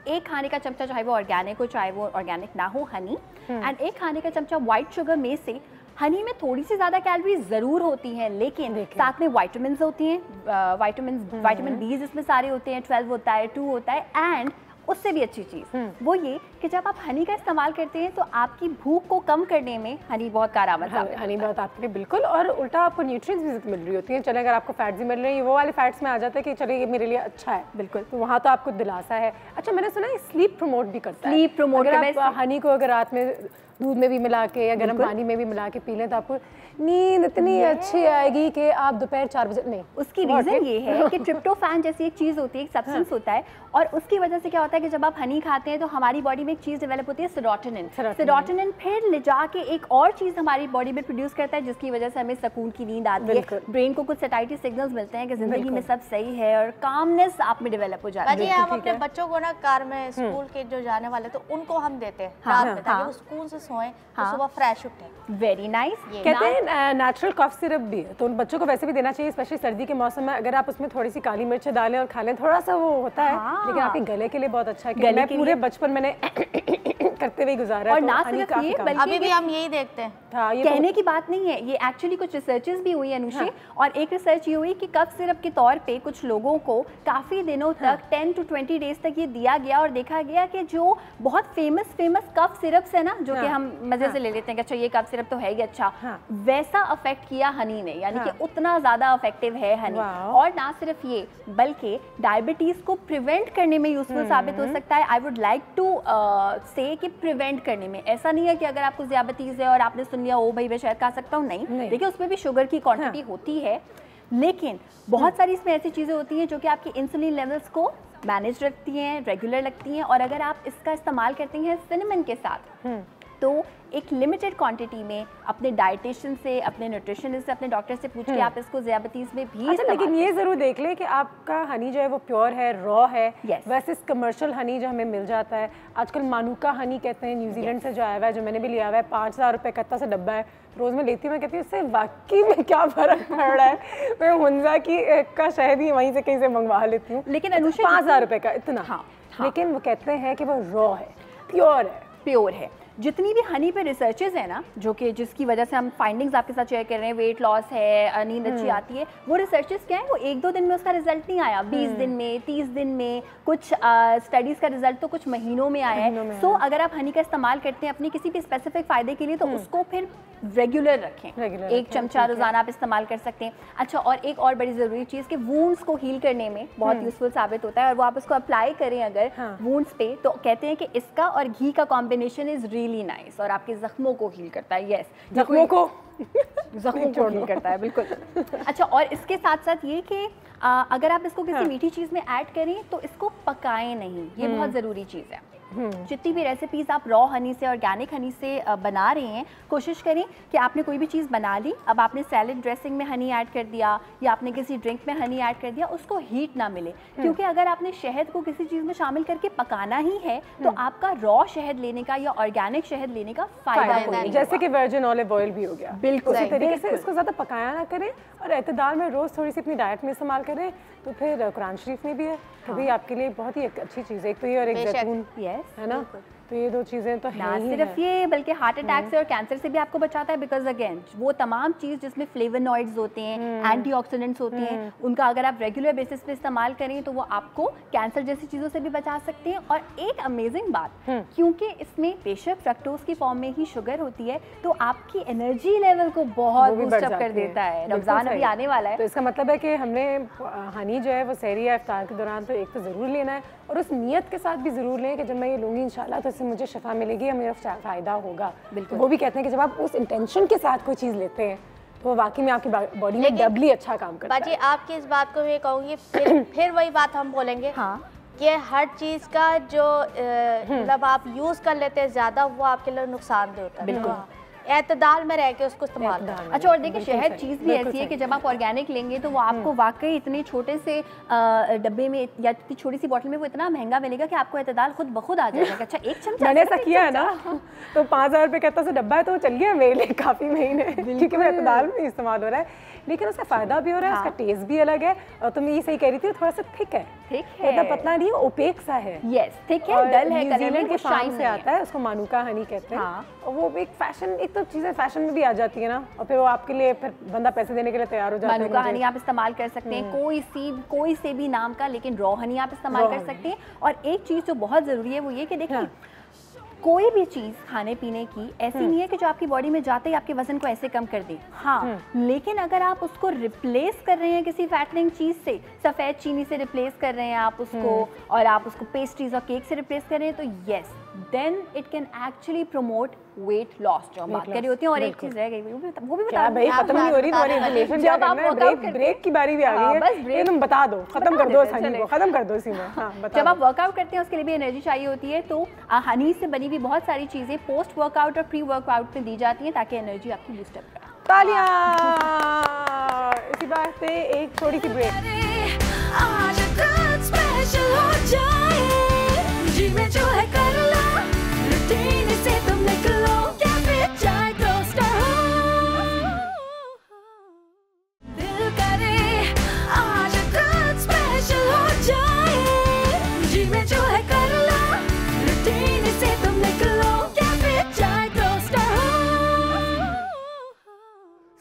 Speaker 10: एक खाने का चमचा चाहे वो ऑर्गेनिक हो चाहे वो ऑर्गेनिक ना हो हनी, एंड एक खाने का चमचा व्हाइट शुगर में से हनी में थोड़ी सी ज़्यादा कैलोरीज ज़रूर होती हैं, लेकिन साथ में वाइटामिन होती हैं, वाइटामिन बी इसमें सारे होते हैं, 12 होता है, 2 होता है, एंड उससे भी अच्छी चीज़ वो ये कि जब आप हनी का इस्तेमाल करते हैं तो आपकी भूख को कम करने में हनी बहुत कारआमद साबित होता है।
Speaker 3: हनी बहुत आपके लिए बिल्कुल, और उल्टा आपको न्यूट्रिएंट्स भी मिल रही होती हैं। चले अगर आपको फैट्स भी मिल रहे हैं, वो वाले फैट्स में आ जाते हैं कि चलिए ये मेरे लिए अच्छा है, बिल्कुल, तो वहाँ तो आपको दिलासा है। अच्छा, मैंने सुना है स्लीप प्रमोट भी करता है।
Speaker 10: स्लीप प्रमोट,
Speaker 3: हनी को अगर रात में दूध में भी मिला के या गर्म पानी में भी मिला के पी लें तो आपको नींद इतनी अच्छी आएगी कि आप दोपहर 4 बजे नहीं।
Speaker 10: उसकी रीज़न ये है कि ट्रिप्टोफैन जैसी एक चीज़ होती है, एक सब्सटेंस होता है, और उसकी वजह से क्या होता है कि जब आप हनी खाते हैं तो हमारी बॉडी में एक चीज़ डेवलप होती है सेरोटोनिन। सेरोटोनिन फिर ले जाके एक और चीज़ हमारी बॉडी में प्रोड्यूस करता है जिसकी वजह से हमें सुकून की नींद आती है, ब्रेन को कुछ सैटिस्फाइड सिग्नल्स मिलते हैं कि जिंदगी में सब सही है और कामनेस आप में डेवलप हो जाती है।
Speaker 2: हम अपने बच्चों को ना कार में स्कूल के जो जाने वाले तो उनको हम देते हैं रात में ताकि वो स्कूल से सोएं तो सुबह फ्रेश उठे।
Speaker 10: Very nice.
Speaker 3: कहते हैं नेचुरल कफ सिरप भी है, तो उन बच्चों को वैसे भी देना चाहिए, स्पेशली सर्दी के मौसम में। अगर आप उसमें थोड़ी सी काली मिर्च डालें और खा लें, थोड़ा सा वो होता है, लेकिन आपके गले के लिए बहुत अच्छा है। मैं पूरे बचपन मैंने करते हुए गुजारा,
Speaker 10: और ना सिर्फ ये बल्कि
Speaker 2: अभी भी हम यही देखते हैं।
Speaker 10: ये कहने की बात नहीं है, ये एक्चुअली कुछ रिसर्चेस भी हुई अनुषे, और एक रिसर्च ये हुई कि कफ सिरप के तौर पे कुछ लोगों को काफ़ी दिनों तक 10 to 20 डेज तक ये दिया गया, और देखा गया कि जो बहुत फेमस कफ सिरप्स है ना, जो कि हम मजे से ले लेते हैं कि अच्छा ये कफ सिरप तो है ही अच्छा, वैसा अफेक्ट किया हनी ने, यानी कि उतना ज़्यादा इफेक्टिव है हनी। और ना सिर्फ ये बल्कि डायबिटीज़ को प्रिवेंट करने में यूजफुल साबित हो सकता है। आई वुड लाइक टू से कि प्रिवेंट करने में, ऐसा नहीं है कि अगर आपको डायबिटीज़ है और आपने सुन लिया ओ भाई मैं शहद खा सकता हूँ, नहीं, देखिए उसमें भी शुगर की क्वांटिटी होती है, लेकिन बहुत सारी इसमें ऐसी चीज़ें होती हैं जो कि आपकी इंसुलिन लेवल्स को मैनेज रखती हैं, रेगुलर लगती हैं, और अगर आप इसका इस्तेमाल करते हैं सिनेमन के साथ तो एक लिमिटेड क्वांटिटी में अपने डाइटिशियन से, अपने न्यूट्रिशनिस्ट से, अपने डॉक्टर से पूछ के आप इसको ज़ियाबतीज़ में भी
Speaker 3: लेकिन ये ज़रूर देख लें कि आपका हनी जो है वो प्योर है, रॉ है। वैसे कमर्शियल हनी जो हमें मिल जाता है आजकल, मानूका हनी कहते हैं, न्यूजीलैंड से जो आया हुआ है, जो मैंने भी लिया हुआ है, 5000 रुपये का इतना सा डब्बा है, रोज़ में लेती हूँ, मैं कहती हूँ इससे वाकई में क्या फ़र्क पड़ रहा है। मैं हुंजा की का शहद ही वहीं से कहीं से मंगवा लेती हूँ,
Speaker 10: लेकिन अनुषा
Speaker 3: 5000 रुपये का इतना, लेकिन वो कहते हैं कि वो रॉ है, प्योर है।
Speaker 10: जितनी भी हनी पे रिसर्चेस है ना, जो कि जिसकी वजह से हम फाइंडिंग्स आपके साथ शेयर कर रहे हैं, वेट लॉस है, नींद अच्छी आती है, वो रिसर्चेस क्या है, वो 1-2 दिन में उसका रिजल्ट नहीं आया, 20 दिन में, 30 दिन में, कुछ स्टडीज़ का रिजल्ट तो कुछ महीनों में आया है। सो अगर आप हनी का इस्तेमाल करते हैं अपनी किसी भी स्पेसिफिक फ़ायदे के लिए, तो उसको फिर रेगुलर रखें, एक चमचा रोज़ाना आप इस्तेमाल कर सकते हैं। अच्छा, और एक और बड़ी ज़रूरी चीज़ कि वूंड्स को हील करने में बहुत यूजफुल साबित होता है, और वो आप इसको अप्लाई करें अगर वूंड्स पे, तो कहते हैं कि इसका और घी का कॉम्बिनेशन इज़ रियली नाइस, और आपके जख्मों को हील करता है। यस,
Speaker 3: जख्मों को
Speaker 10: हील करता है, बिल्कुल। अच्छा, और इसके साथ साथ ये कि अगर आप इसको किसी मीठी चीज़ में ऐड करें तो इसको पकाएं नहीं, ये बहुत ज़रूरी चीज़ है। जितनी भी रेसिपीज़ आप रॉ हनी से, ऑर्गेनिक हनी से बना रहे हैं, कोशिश करें कि आपने कोई भी चीज़ बना ली, अब आपने सैलेड ड्रेसिंग में हनी ऐड कर दिया या आपने किसी ड्रिंक में हनी ऐड कर दिया, उसको हीट ना मिले, क्योंकि अगर आपने शहद को किसी चीज़ में शामिल करके पकाना ही है तो आपका रॉ शहद लेने का या ऑर्गेनिक शहद लेने का फ़ायदा नहीं,
Speaker 3: जैसे कि वर्जिन ऑलिव ऑयल भी हो गया,
Speaker 10: बिल्कुल
Speaker 3: उसी तरीके से इसको ज़्यादा पकाया ना करें, और एतदाल में रोज़ थोड़ी सी अपनी डाइट में इस्तेमाल करें, तो फिर कुरान शरीफ में भी है, तो भी आपके लिए बहुत ही एक अच्छी चीज़ है, एक तो ये और एक जैतून, है ना, तो ये 2 चीज़ें तो
Speaker 10: ना सिर्फ ये, बल्कि हार्ट अटैक से और कैंसर से भी आपको बचाता है, बिकॉज अगेन वो तमाम चीज़ जिसमें फ्लेवोनॉइड्स होते हैं, एंटीऑक्सीडेंट्स होते हैं, उनका अगर आप रेगुलर बेसिस पे इस्तेमाल करें तो वो आपको कैंसर जैसी चीज़ों से भी बचा सकते हैं। और एक अमेजिंग बात, क्योंकि इसमें बेशक फ्रक्टोज की फॉर्म में ही शुगर होती है, तो आपकी एनर्जी लेवल को बहुत बूस्ट अप कर देता है। रमज़ान अभी आने वाला है,
Speaker 3: तो इसका मतलब है कि हमने हनी जो है वो सहरी या इफ्तार के दौरान तो एक तो ज़रूर लेना है, और उस नीयत के साथ भी ज़रूर लें कि जब मैं ये लूँगी इंशाल्लाह तो इससे मुझे शफा मिलेगी या मेरा फ़ायदा होगा। बिल्कुल, वो भी कहते हैं कि जब आप उस इंटेंशन के साथ कोई चीज़ लेते हैं तो वाकई में आपकी बॉडी में डबली अच्छा काम करता है।
Speaker 2: बाजी, आपकी इस बात को मैं कहूँगी, फिर वही बात हम बोलेंगे कि हर चीज़ का जो मतलब आप यूज़ कर लेते हैं ज़्यादा, वो आपके लिए नुकसानदेह होता है।
Speaker 10: बिल्कुल,
Speaker 2: एतदाल में रह के उसको इस्तेमाल करना।
Speaker 10: अच्छा, और देखिए शहद चीज़ भी ऐसी है कि जब आप ऑर्गेनिक लेंगे तो वो आपको वाकई इतने छोटे से डब्बे में या इतनी छोटी सी बॉटल में वो इतना महंगा मिलेगा कि आपको एतदाल खुद ब खुद आ जाएगा। अच्छा, एक चमचा
Speaker 3: मैंने ऐसा किया है ना, तो 5000 रुपये का इतना सा डब्बा है तो चल गया मेरे लिए काफ़ी महीने, क्योंकि मैं एतदाल में इस्तेमाल हो रहा है, लेकिन उसका फ़ायदा भी हो रहा है, उसका टेस्ट भी अलग है। और तुम ये सही कह रही थी, थोड़ा सा थिक है, इतना पतला नहीं, ओपेक सा है।
Speaker 10: यस, थिक है, डल है,
Speaker 3: न्यूजीलैंड के फार्म से आता है, उसको मानुका हनी कहते हैं। और वो एक फैशन, एक तो चीज़ें फैशन में भी आ जाती है ना, और फिर वो आपके लिए फिर बंदा पैसे देने के लिए तैयार हो जाता है।
Speaker 10: मानुका हनी आप इस्तेमाल कर सकते हैं, कोई से भी नाम का, लेकिन रॉ हनी आप इस्तेमाल कर सकते हैं। और एक चीज़ जो बहुत ज़रूरी है वो ये कि देखिए कोई भी चीज़ खाने पीने की ऐसी नहीं है कि जो आपकी बॉडी में जाते ही आपके वजन को ऐसे कम कर दे। हाँ, लेकिन अगर आप उसको रिप्लेस कर रहे हैं किसी फैटनिंग चीज़ से, सफ़ेद चीनी से रिप्लेस कर रहे हैं आप उसको, और आप उसको पेस्ट्रीज और केक से रिप्लेस कर रहे हैं, तो yes, then it can actually promote weight loss जो हम बात कर रही होती है। और एक चीज़ रह गई, वो भी बता
Speaker 3: भाई, खत्म नहीं हो रही तुम्हारी इन्फॉर्मेशन। जब आप ब्रेक की बारी भी आ गई है, तुम बता दो, खत्म कर दो इस हनी को, खत्म कर दो इसी में।
Speaker 10: जब आप वर्कआउट करते हैं उसके लिए भी एनर्जी चाहिए होती है, तो हनी से बनी हुई बहुत सारी चीज़ें पोस्ट वर्कआउट और प्री वर्कआउट में दी जाती हैं ताकि एनर्जी आपकी बूस्टअप करे।
Speaker 3: तालियां! इसी बात पे एक छोटी सी ब्रेक।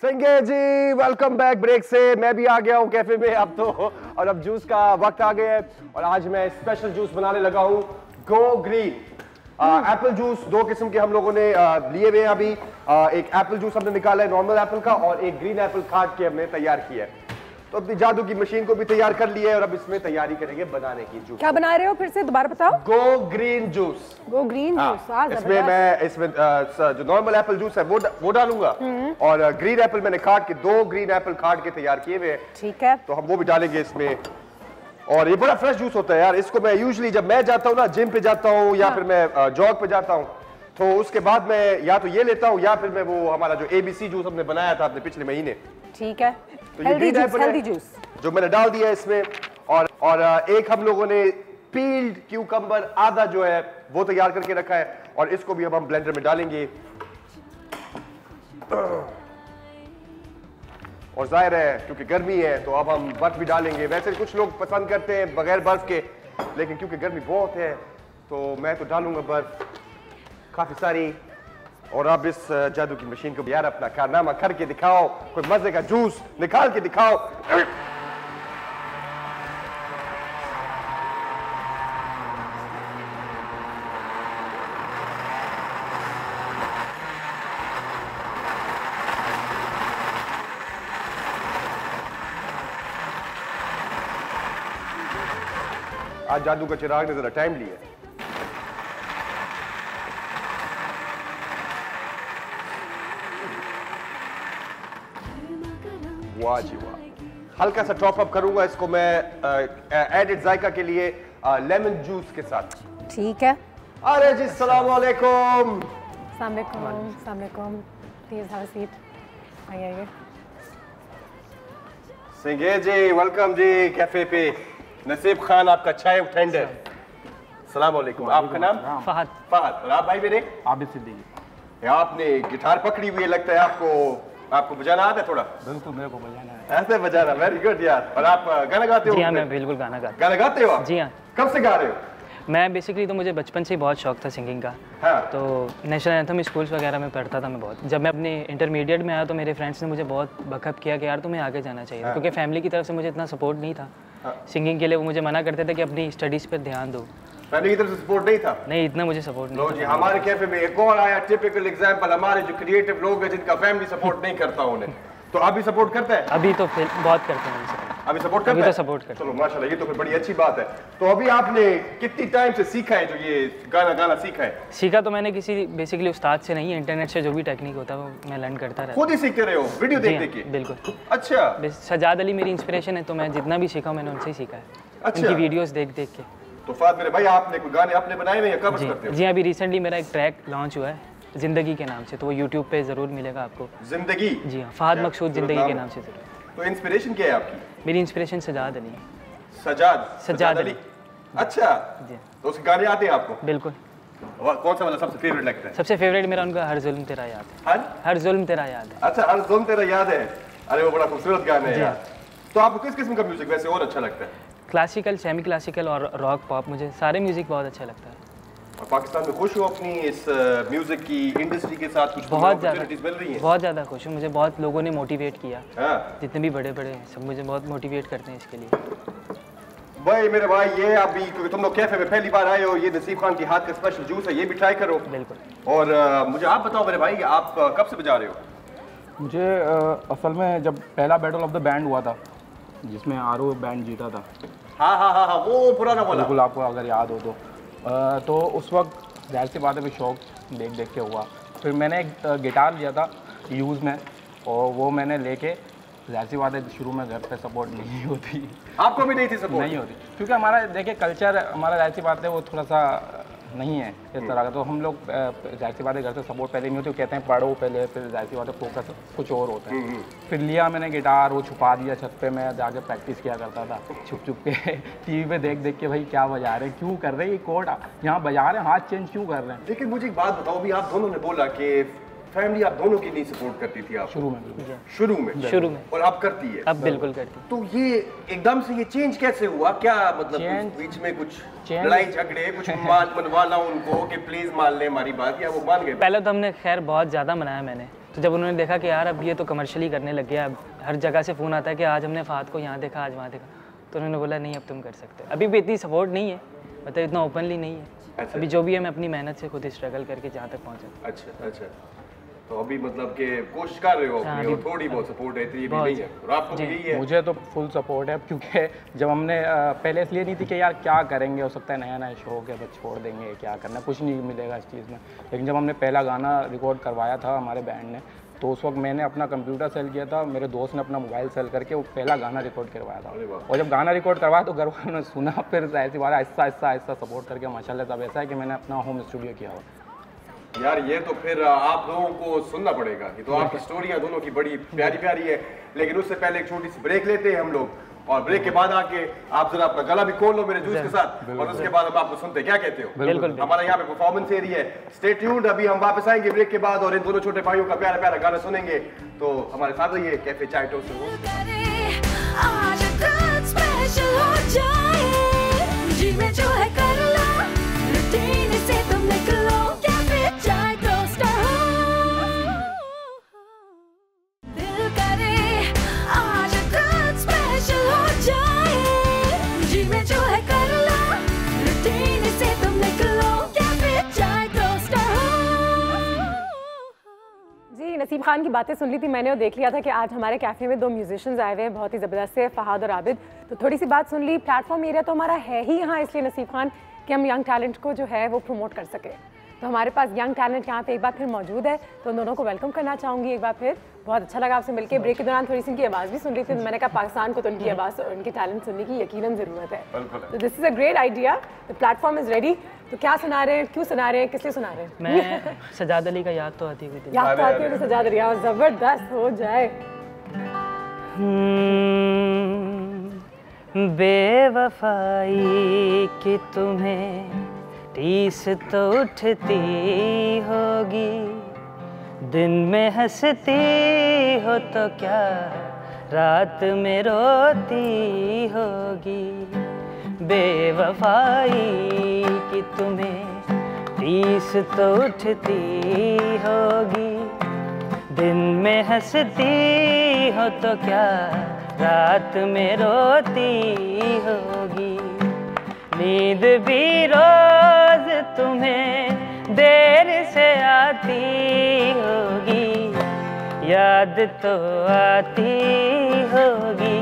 Speaker 12: संगे जी, वेलकम बैक ब्रेक से। मैं भी आ गया हूँ कैफे में अब तो, और अब जूस का वक्त आ गया है, और आज मैं स्पेशल जूस बनाने लगा हूँ, गो ग्रीन। एप्पल जूस 2 किस्म के हम लोगों ने लिए हुए हैं अभी। एक एप्पल जूस हमने निकाला है नॉर्मल एप्पल का, और एक ग्रीन एप्पल काट के हमने तैयार किया है। तो अपनी जादू की मशीन को भी तैयार कर लिया है, और अब इसमें तैयारी करेंगे बनाने की जूस।
Speaker 3: क्या बना रहे हो, फिर से दोबारा बताओ?
Speaker 12: Go green juice.
Speaker 3: Go green juice.
Speaker 12: इसमें मैं जो नॉर्मल एप्पल जूस है वो डालूंगा, और ग्रीन एप्पल मैंने काट के 2 ग्रीन एप्पल काट के तैयार किए हुए हैं।
Speaker 3: ठीक है,
Speaker 12: तो हम वो भी डालेंगे इसमें। और ये बड़ा फ्रेश जूस होता है यार। इसको मैं यूजुअली जब मैं जाता हूँ ना, जिम पे जाता हूँ या फिर मैं जॉग पे जाता हूँ, तो उसके बाद मैं या तो ये लेता हूँ या फिर मैं वो हमारा जो ABC जूस हमने बनाया था अपने पिछले महीने।
Speaker 3: ठीक है,
Speaker 12: तो ये ग्रीन एप्पल हेल्दी जूस जो मैंने डाल दिया है इसमें। और एक हम लोगों ने पील्ड क्यूकम्बर आधा जो है वो तैयार करके रखा है, और इसको भी अब हम ब्लेंडर में डालेंगे। और जाहिर है क्योंकि गर्मी है तो अब हम बर्फ भी डालेंगे। वैसे कुछ लोग पसंद करते हैं बगैर बर्फ के, लेकिन क्योंकि गर्मी बहुत है तो मैं तो डालूंगा बर्फ काफी सारी। और अब इस जादू की मशीन को यार अपना कारनामा करके दिखाओ, कोई मजे का जूस निकाल के दिखाओ। आज जादू का चिराग ने जरा टाइम लिया। वाह जी वाह। हल्का सा टॉप अप करूंगा इसको मैं एडेड जायका के लिए लेमन जूस के साथ।
Speaker 3: ठीक है।
Speaker 12: अरे जी सलाम वालेकुम।
Speaker 3: सलाम वालेकुम। Please have a seat. आइए।
Speaker 12: सिंगे जी वेलकम जी कैफे पे। नसीब खान आपका चाय टेंडर। सलाम वालेकुम। आपका नाम?
Speaker 13: फहद।
Speaker 12: फहद। और आप भाई मेरे?
Speaker 13: आबिद सिद्दीकी।
Speaker 12: आपने गिटार पकड़ी हुई है लगता है, आपको बजाना आता है थोड़ा?
Speaker 13: बिल्कुल मेरे को बजाना है।
Speaker 12: ऐसे बजाना, वेरी गुड यार। और आप गाना गाते हो?
Speaker 13: जी हाँ, मैं बिल्कुल गाना गाता हूँ।
Speaker 12: गाना गाते हो आप?
Speaker 13: जी हाँ।
Speaker 12: कब से गा रहे हो?
Speaker 13: मैं बेसिकली तो मुझे बचपन से ही बहुत शौक था सिंगिंग का।
Speaker 12: हाँ।
Speaker 13: तो नेशनल एंथम स्कूल्स वगैरह में पढ़ता था मैं बहुत। जब मैं अपने इंटरमीडिएट में आया तो मेरे फ्रेंड्स ने मुझे बहुत बकअप किया कि यार तुम्हें आगे जाना चाहिए,
Speaker 12: हाँ।
Speaker 13: क्योंकि फैमिली की तरफ से मुझे इतना सपोर्ट नहीं था सिंगिंग के लिए। वो मुझे मना करते थे कि अपनी स्टडीज़ पर ध्यान दो।
Speaker 12: फैमिली की तरफ से सपोर्ट नहीं था?
Speaker 13: नहीं, इतना मुझे सपोर्ट नहीं था।
Speaker 12: जी, हमारे कैफे में एक और आया टिपिकल एग्जांपल, हमारे जो क्रिएटिव लोग हैं जिनका फैमिली सपोर्ट नहीं करता उन्हें। तो अभी सपोर्ट करता है?
Speaker 13: अभी तो बहुत करते हैं।
Speaker 12: अभी सपोर्ट करता है?
Speaker 13: अभी तो सपोर्ट करता है।
Speaker 12: चलो माशाल्लाह, ये तो फिर बड़ी अच्छी बात है। तो अभी आपने कितनी टाइम से सीखा है जो ये गाना सीखा है?
Speaker 13: सीखा तो मैंने किसी बेसिकली उस्ताद से नहीं, इंटरनेट से जो भी टेक्निक होता है वो मैं लर्न करता रहता।
Speaker 12: खुद ही सीखते रहे हो वीडियो देख के?
Speaker 13: बिल्कुल।
Speaker 12: अच्छा।
Speaker 13: सजाद अली मेरी इंस्पिरेशन है, तो मैं जितना भी सीखा मैंने उनसे ही सीखा है।
Speaker 12: अच्छा।
Speaker 13: उनकी वीडियोस देख के।
Speaker 12: तो फाद मेरे भाई, आपने कोई गाने अपने बनाए हुए या कवर करते हो?
Speaker 13: जी, अभी रिसेंटली मेरा एक ट्रैक लॉन्च हुआ है ज़िंदगी के नाम से, तो वो यूट्यूब पे ज़रूर मिलेगा आपको।
Speaker 12: ज़िंदगी?
Speaker 13: जी हाँ, फ़हद मकसूद ज़िंदगी के नाम से ज़रूर।
Speaker 12: तो इंस्पिरेशन क्या है आपकी?
Speaker 13: मेरी इंस्पिरेशन सजाद अली है।
Speaker 12: सजाद अली। अच्छा जी। तो उसके गाने आते हैं आपको?
Speaker 13: बिल्कुल।
Speaker 12: कौन सा वाला सबसे फेवरेट लगता है?
Speaker 13: सबसे फेवरेट मेरा उनका हर जुल्म तेरा याद है। हर जुल्म तेरा याद है।
Speaker 12: अच्छा, हर जुल्म तेरा याद है। अरे वो बड़ा खूबसूरत गाना है यार। तो आपको किस किस्म का म्यूजिक वैसे और अच्छा लगता है?
Speaker 13: क्लासिकल, सेमी क्लासिकल और रॉक पॉप, मुझे सारे म्यूजिक बहुत अच्छा लगता है।
Speaker 12: और पाकिस्तान में खुश हो अपनी इस म्यूजिक की इंडस्ट्री के साथ? कुछ
Speaker 13: बहुत ज़्यादा
Speaker 12: मिल रही है?
Speaker 13: बहुत ज़्यादा खुश हूँ। मुझे बहुत लोगों ने मोटिवेट किया। जितने भी बड़े बड़े हैं सब मुझे बहुत मोटिवेट करते हैं इसके लिए।
Speaker 12: भाई मेरे भाई, ये अभी क्योंकि तुम लोग कैफे में पहली बार आए हो, ये नसीब खान के हाथ का स्पेशल जूस है, ये भी ट्राई करो।
Speaker 13: बिल्कुल।
Speaker 12: और मुझे आप बताओ मेरे भाई, आप कब से बजा रहे हो?
Speaker 14: मुझे असल में जब पहला बैटल ऑफ द बैंड हुआ था जिसमें आरओ बैंड जीता था।
Speaker 12: हाँ, वो पुराना वाला।
Speaker 14: बिल्कुल, आपको अगर याद हो तो उस वक्त जाहिर सी बात है भी शौक देख के हुआ। फिर मैंने एक गिटार लिया था यूज़ में, और वो मैंने लेके जाहिर सी बात है शुरू में घर पे सपोर्ट नहीं होती।
Speaker 12: आपको भी नहीं थी सपोर्ट?
Speaker 14: नहीं होती, क्योंकि हमारा देखिए कल्चर, हमारा जाहिर सी बात है वो थोड़ा सा नहीं है इस तरह का। तो हम लोग जाहिर सी बात है घर से सपोर्ट पहले नहीं होती, वो कहते हैं पढ़ो पहले, फिर जाहिर सी बात है फोकस कुछ और होता है। फिर लिया मैंने गिटार, वो छुपा दिया छत पे, मैं जाके प्रैक्टिस किया करता था छुप के टीवी पे देख के, भाई क्या बजा रहे हैं, क्यों कर रहे हैं, ये कोड यहाँ बजा रहे हैं, हाथ चेंज क्यों कर रहे हैं।
Speaker 12: लेकिन मुझे एक बात बताओ, अभी आप दोनों ने बोला कि फैमिली आप दोनों की नहीं सपोर्ट करती थी आप
Speaker 14: शुरू में
Speaker 12: और अब करती है?
Speaker 13: अब बिल्कुल करती है।
Speaker 12: तो ये एकदम से ये चेंज कैसे हुआ? क्या मतलब बीच में कुछ लड़ाई झगड़े, कुछ मनवाना उनको कि प्लीज मान ले हमारी बात, या वो मान गए?
Speaker 13: पहले तो हमने खैर बहुत ज़्यादा मनाया मैंने, तो जब उन्होंने देखा कि यार अब ये तो कमर्शियली करने लग गया, अब हर जगह से फ़ोन आता है कि आज हमने फ़हद को यहाँ देखा, आज वहाँ देखा, तो उन्होंने बोला नहीं अब तुम कर सकते। अभी भी इतनी सपोर्ट नहीं है, मतलब इतना ओपनली नहीं है।
Speaker 12: अच्छा।
Speaker 13: अभी जो भी है मैं अपनी मेहनत से खुद स्ट्रगल करके जहाँ तक पहुँचा।
Speaker 12: अच्छा, तो अभी मतलब कि कोशिश कर रहे हो अपनी, और थोड़ी बहुत सपोर्ट है, इतनी भी नहीं है, और आपको भी यही है?
Speaker 14: मुझे तो फुल सपोर्ट है, क्योंकि जब हमने पहले इसलिए नहीं थी कि यार क्या करेंगे, हो सकता है नया शौक है, बस छोड़ देंगे, क्या करना, कुछ नहीं मिलेगा इस चीज़ में। लेकिन जब हमने पहला गाना रिकॉर्ड करवाया था हमारे बैंड ने, तो उस वक्त मैंने अपना कंप्यूटर सेल किया था, मेरे दोस्त ने अपना मोबाइल सेल करके वो पहला गाना रिकॉर्ड करवाया था। और जब गाना रिकॉर्ड करवाया तो घर वालों ने सुना, फिर ऐसी बात आहिस्ता सपोर्ट करके माशाल्लाह तब ऐसा है कि मैंने अपना होम स्टूडियो किया हुआ।
Speaker 12: यार ये तो फिर आप लोगों को सुनना पड़ेगा, ये तो आपकी स्टोरियाँ दोनों की बड़ी प्यारी है। लेकिन उससे पहले एक छोटी सी ब्रेक लेते हैं हम लोग, और ब्रेक के बाद आके आप जरा अपना गला भी खोल लो मेरे जूस के साथ, और उसके बाद हम आपको सुनते, क्या कहते हो?
Speaker 13: बिल्कुल।
Speaker 12: हमारा यहाँ पे परफॉर्मेंस एरिया है, स्टे ट्यून्ड। अभी हम वापस आएंगे ब्रेक के बाद, और इन दोनों छोटे भाइयों का प्यारा प्यारा गाना सुनेंगे। तो हमारे साथ रहिए कैफे चाय टोस्ट से।
Speaker 3: नसीब खान की बातें सुन ली थी मैंने और देख लिया था कि आज हमारे कैफ़े में दो म्यूजिशियंस आए हुए हैं, बहुत ही ज़बरदस्त से, फ़हद और आबिद। तो थोड़ी सी बात सुन ली, प्लेटफॉर्म एरिया तो हमारा है ही यहाँ, इसलिए नसीब खान कि हम यंग टैलेंट को जो है वो प्रमोट कर सके। तो हमारे पास यंग टैलेंट यहाँ पे एक बार फिर मौजूद है, तो उन दोनों को वेलकम करना चाहूँगी एक बार फिर। बहुत अच्छा लगा आपसे मिलकर। ब्रेक के दौरान थोड़ी सी उनकी आवाज़ भी सुन रही थी, तो मैंने कहा पाकिस्तान को तो उनकी आवाज़ और उनके टैलेंट सुनने की यकीनन ज़रूरत है। तो this is a great idea, the platform is ready. तो क्या सुना रहे हैं, क्यों सुना रहे हैं, किस लिए सुना रहे हैं?
Speaker 13: मैं सजाद अली का याद तो आती हुई,
Speaker 3: याद तो आती है, तो सजाद अली ज़बरदस्त हो जाए।
Speaker 13: बेवफाई कि तुम्हें टीस तो उठती होगी, दिन में हंसती हो तो क्या रात में रोती होगी। बेवफाई कि तुम्हें टीस तो उठती होगी, दिन में हंसती हो तो क्या रात में रोती होगी। नींद भी रोज तुम्हें देर से आती होगी, याद तो आती होगी,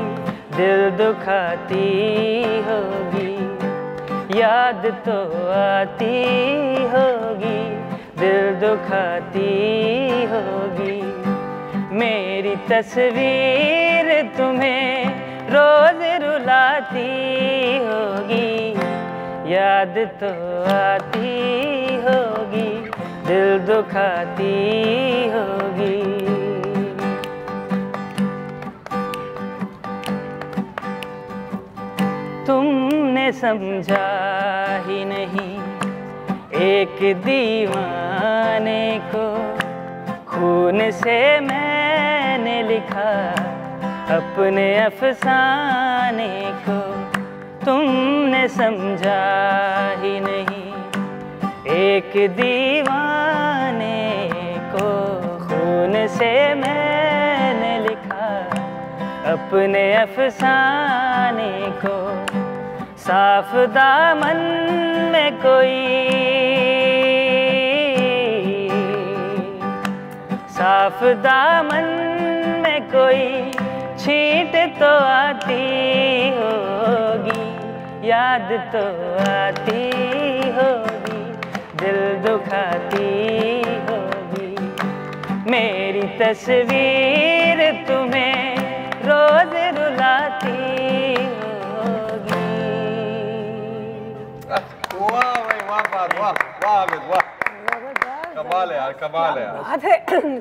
Speaker 13: दिल दुखाती होगी। याद तो आती होगी, दिल दुखाती होगी। मेरी तस्वीर तुम्हें रोज रुलाती होगी, याद तो आती होगी, दिल दुखाती होगी। तुमने समझा ही नहीं एक दीवाने को, खून से मैंने लिखा अपने अफसाने को। तुमने समझा ही नहीं एक दीवाने को, खून से मैंने लिखा अपने अफसाने को। साफ दामन में कोई, साफ दामन में कोई छींट तो आती होगी, याद तो आती होगी, दिल दुखाती होगी। मेरी तस्वीर तुम्हें रोज रुलाती होगी।
Speaker 12: वाह भाई, वाह वाह वाह वाह, कमाल है यार, कमाल है यार।
Speaker 3: बात है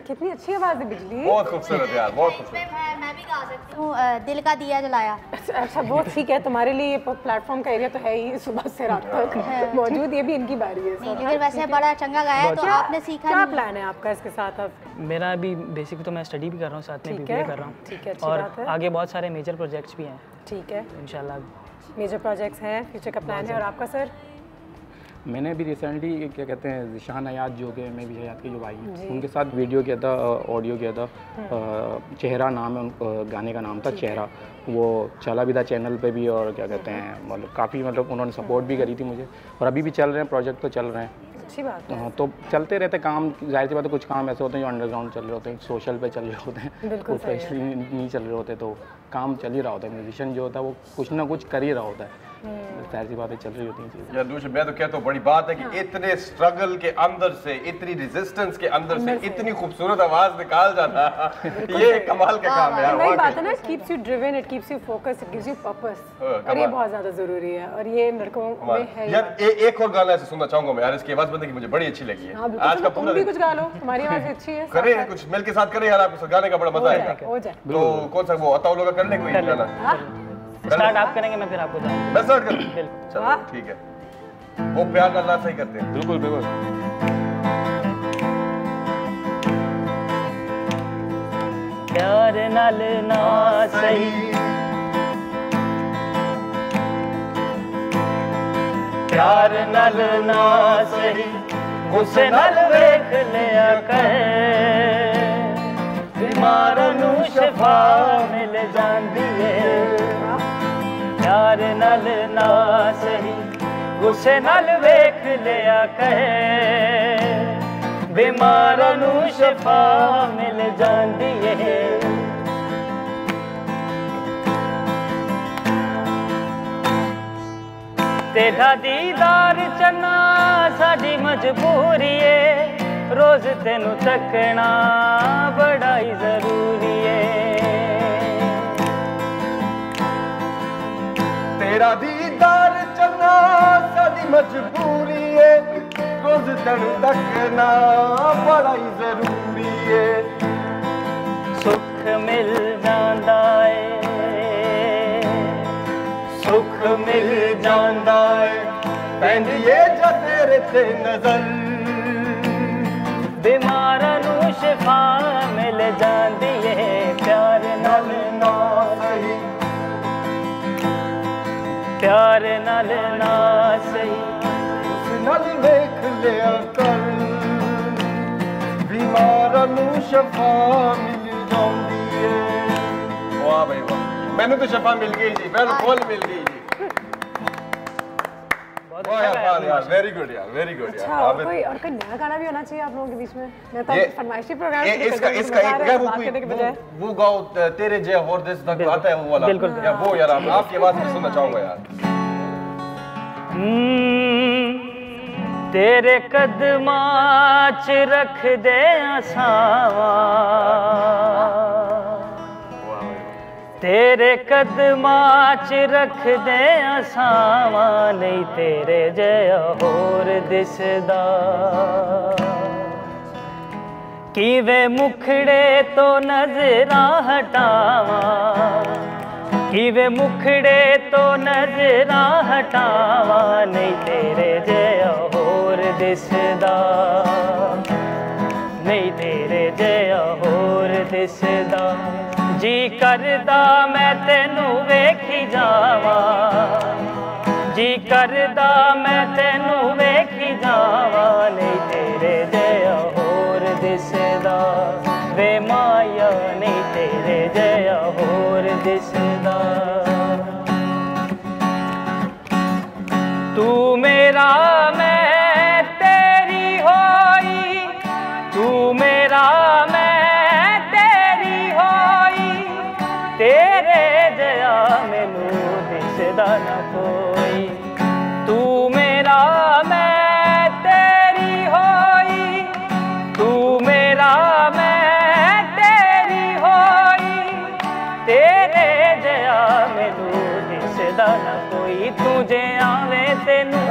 Speaker 3: कितनी अच्छी आवाज है बिजली।
Speaker 12: बहुत खूबसूरत यार, बहुत खूबसूरत।
Speaker 2: मैं भी गा सकती हूँ, दिल का दिया जलाया।
Speaker 3: अच्छा वो ठीक है, तुम्हारे लिए प्लेटफॉर्म का एरिया तो है ही, सुबह से रात तक मौजूद, ये भी इनकी बारी है।
Speaker 2: लेकिन वैसे बड़ा चंगा गाया है, तो आपने सीखा
Speaker 3: क्या प्लान है आपका इसके साथ? अब
Speaker 13: मेरा अभी बेसिक तो मैं स्टडी भी कर रहा हूँ, साथ में बीबीए कर रहा हूँ।
Speaker 3: ठीक है,
Speaker 13: और आगे बहुत सारे मेजर प्रोजेक्ट्स भी हैं।
Speaker 3: ठीक है,
Speaker 13: इंशाल्लाह
Speaker 3: मेजर प्रोजेक्ट्स हैं, फ्यूचर का प्लान है। और आपका सर?
Speaker 14: मैंने अभी रिसेंटली क्या कहते हैं शान हयात जो कि मैं भी हयात के जो भाई हैं उनके साथ वीडियो किया था, ऑडियो किया था। चेहरा नाम है गाने का नाम था, चेहरा। वो चला भी था चैनल पे भी, और क्या कहते हैं मतलब काफ़ी मतलब उन्होंने सपोर्ट भी करी थी मुझे, और अभी भी चल रहे हैं, प्रोजेक्ट तो चल रहे हैं।
Speaker 3: अच्छी बात है।
Speaker 14: तो चलते रहते काम, जाहिर सी बात है कुछ काम ऐसे होते हैं जो अंडरग्राउंड चल रहे होते हैं, सोशल पे चल रहे होते हैं, प्रोफेशनली नहीं चल रहे होते, तो काम चल ही रहा होता है। म्यूजिशियन जो होता है वो कुछ ना कुछ कर ही रहा होता है, जाहिर सी बातें चल रही होती हैं चीज़ें।
Speaker 12: यार दूसरे मैं तो कहता हूँ बड़ी बात है कि इतने स्ट्रगल के अंदर से, इतनी रेजिस्टेंस के अंदर से इतनी खूबसूरत आवाज निकाल जाना, ये कमाल का काम है यार।
Speaker 3: वही बात है ना, it keeps you driven, it keeps you focus, it gives you purpose, और ये बहुत ज्यादा जरूरी है, और ये लड़कों में है
Speaker 12: यार। एक और गाना ऐसे सुनना चाहूंगा मैं यार, इसकी आवाज बंदे की मुझे बड़ी अच्छी लगी है। आज का पूरा
Speaker 3: भी कुछ गा लो, तुम्हारी आवाज अच्छी है।
Speaker 12: करें कुछ मिल के साथ करें यार, आपको गाने का बड़ा मजा आएगा। तो कौन सा वो अताउ लोग कर ले कोई गाना?
Speaker 13: स्टार्ट आप करेंगे, मैं फिर आपको बताऊंगा।
Speaker 12: मैं स्टार्ट करूं? चलो ठीक है, वो प्यार अल्लाह से ही करते हैं।
Speaker 14: बिल्कुल बिल्कुल।
Speaker 13: प्यार नाल ना सही, प्यार नाल ना सही, गुस्से नाल वेख लिया कर, बीमार नू शफा मिल जांदी है। प्यार नाल ना सही, गुस्से नाल वेख लिया कर, बीमार नू शफा मिल जांदी है। तेरा दीदार चन्ना साडी मजबूरी है, रोज तेनू तकना बड़ा ही जरूरी है।
Speaker 12: तेरा दीदार चलना साडी मजबूरी है, रोज तेनू तकना बड़ा ही जरूरी है।
Speaker 13: सुख मिल जांदा है, सुख मिल जांदा है,
Speaker 12: पैंदी है जा तेरे ते नजर,
Speaker 13: बीमार नू शिफा मिल जांदी है। प्यार नाल ना सही, प्यार नाल ना सही,
Speaker 12: उस नाल वेख लिया कर, बीमार नू शफा मिल जांदी है। वाह भाई वाह, मैंने तो शफा मिल गई जी, मैं तो फुल मिल गई जी। यार वेरी गुड यार, वेरी गुड
Speaker 3: अच्छा,
Speaker 12: यार।
Speaker 3: कोई नया गाना भी होना चाहिए आप लोगों के बीच में। मैं तो फरमाइशी प्रोग्राम
Speaker 12: इसका एक यार वो गाओ तेरे जय और देश तक आता है वो वाला, या वो यार आपकी आवाज में सुनना चाहूंगा यार।
Speaker 13: तेरे कदमां च रख दे आसावा, तेरे कदमां च रख दे असावा नहीं तेरे जया होर दिसदा किवे मुखड़े तो नजरां हटावा किवे मुखड़े तो नजरां हटावा नहीं तेरे जया होर दिसदा नहीं तेरे जया होर दिसदा जी करदा मैं तेनू वेखी जावा जी करदा मैं तेनू वेखी जावा नहीं तेरे जया होर दिसदा वे माया नहीं तेरे जया होर दिसदा तू मेरा मैं तेरी होई तू मेरा तेरे जया मैनू दिसदा ना कोई तू मेरा मैं तेरी होई तू मेरा मैं तेरी होई तेरे जया मैनू दिसदा ना कोई तुझे आवे तेनू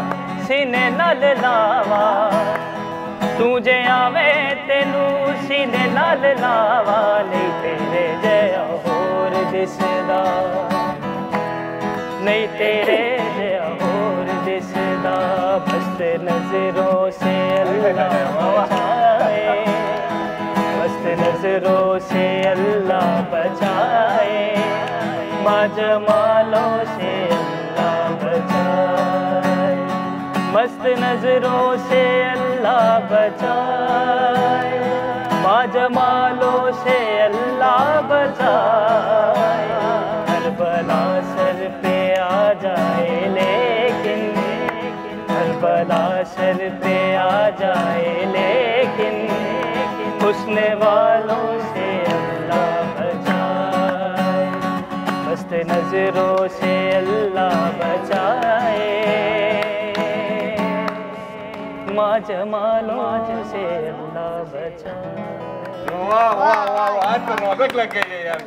Speaker 13: सीने नाल लावा तुझे आवे तेनू सीने नाल लावा नहीं तेरे जया होर दिसदा नहीं तेरे जया होर दिसदा मस्त नजरों से अल्लाह बचाए मस्त नजरों से अल्लाह बचाए माँ जमालों से अल्लाह बचाए मस्त नजरों से अल्लाह बचाए माँ जमालों से अल्लाह बचाए हर बला सर पे आ जाए लेकिन हर बला सर पे आ जाए लेकिन हुस्न वालों से अल्लाह बचाए मस्त नजरों से अल्लाह बचाए माँ जमालों से अल्लाह बचाए।
Speaker 12: वाह वाह वाह आज तो नौबत लग गई है यार।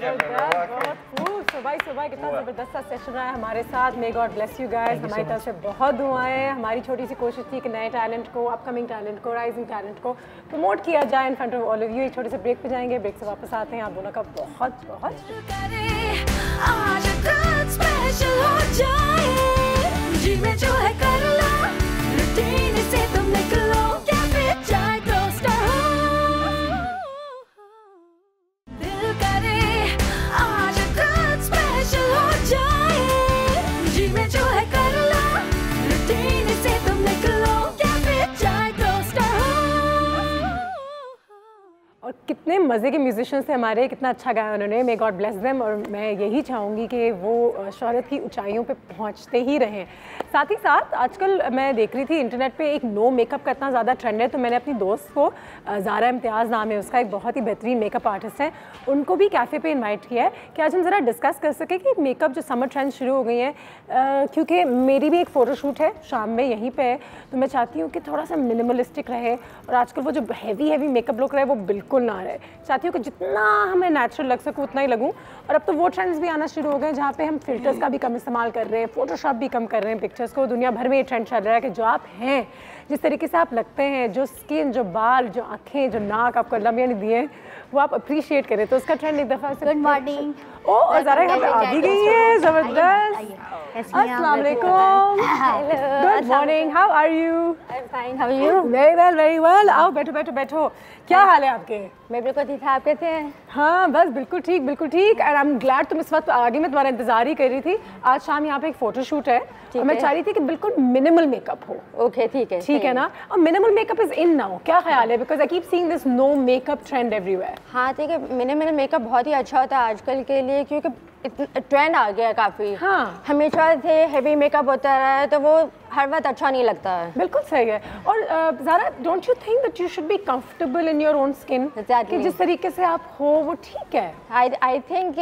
Speaker 3: सुबह कितना ज़बरदस्त सा सेशन रहा है हमारे साथ। May God bless you guys. हमारी तरफ से बहुत दुआएं। हमारी छोटी सी कोशिश थी कि नए टैलेंट को, अपकमिंग टैलेंट को, राइजिंग टैलेंट को प्रमोट किया जाए in front of all of you. एक छोटे से ब्रेक पे जाएंगे, ब्रेक से वापस आते हैं। आप दोनों का बहुत बहुत और कितने मज़े के म्यूजिशियंस थे हमारे, कितना अच्छा गाया उन्होंने। May God bless them. और मैं यही चाहूँगी कि वो शोहरत की ऊंचाइयों पे पहुँचते ही रहें। साथ ही साथ आजकल मैं देख रही थी इंटरनेट पे एक नो मेकअप का इतना ज़्यादा ट्रेंड है, तो मैंने अपनी दोस्त को, ज़ारा इम्तियाज़ नाम है उसका, एक बहुत ही बेहतरीन मेकअप आर्टिस्ट है, उनको भी कैफ़े पे इन्वाइट किया है कि आज हम ज़रा डिस्कस कर सकें कि मेकअप जो समर ट्रेंड शुरू हो गई हैं, क्योंकि मेरी भी एक फ़ोटोशूट है शाम में यहीं पे है, तो मैं चाहती हूँ कि थोड़ा सा मिनिमलिस्टिक रहे और आजकल वो जो हैवी मेकअप लुक रहे वो बिल्कुल ना रहे। चाहती हूँ कि जितना हमें नेचुरल लग सकूँ उतना ही लगूँ। और अब तो वो ट्रेंड्स भी आना शुरू हो गए जहाँ पे हम फिल्टर्स का भी कम इस्तेमाल कर रहे हैं, फोटोशॉप भी कम कर रहे हैं पिक्चर्स को। दुनिया भर में ये ट्रेंड चल रहा है कि जो आप हैं, जिस तरीके से आप लगते हैं, जो स्किन, जो बाल, जो आँखें, जो नाक आपको अल्लाह मियां ने दिए हैं, वो आप अप्रिशिएट करें। तो उसका ट्रेंड एक दफ़ा से
Speaker 2: गुड मॉर्निंग।
Speaker 3: और ज़रा यहाँ पे आ भी गई है, ज़बरदस्त। अस्सलाम वालेकुम। Good morning, how are you?
Speaker 2: I am fine, how are you?
Speaker 3: Very well. आओ बैठो बैठो बैठो। क्या हाल है आपके?
Speaker 2: मैं बिल्कुल ठीक है, आपके थे?
Speaker 3: हाँ बस बिल्कुल ठीक बिल्कुल ठीक। एंड आई एम ग्लैड तुम इस वक्त आगे, मैं तुम्हारा इंतजार ही कर रही थी। आज शाम यहाँ पे एक फोटो शूट है और मैं चाह रही थी कि बिल्कुल मिनिमल मेकअप हो।
Speaker 2: ओके ठीक है
Speaker 3: ना। और minimal makeup is in now, क्या ख्याल है? Because I keep seeing this no makeup trend everywhere.
Speaker 2: हाँ ठीक है, मिनिमल मेकअप बहुत ही अच्छा होता है आजकल के लिए, क्योंकि ट्रेंड आ गया है काफ़ी।
Speaker 3: हाँ
Speaker 2: हमेशा से हेवी मेकअप होता रहा है तो वो हर वक्त अच्छा नहीं लगता है।
Speaker 3: बिल्कुल सही है। और Zara, don't you think that you should be comfortable in your own skin? कि जिस तरीके से आप हो वो ठीक है।
Speaker 2: आई थिंक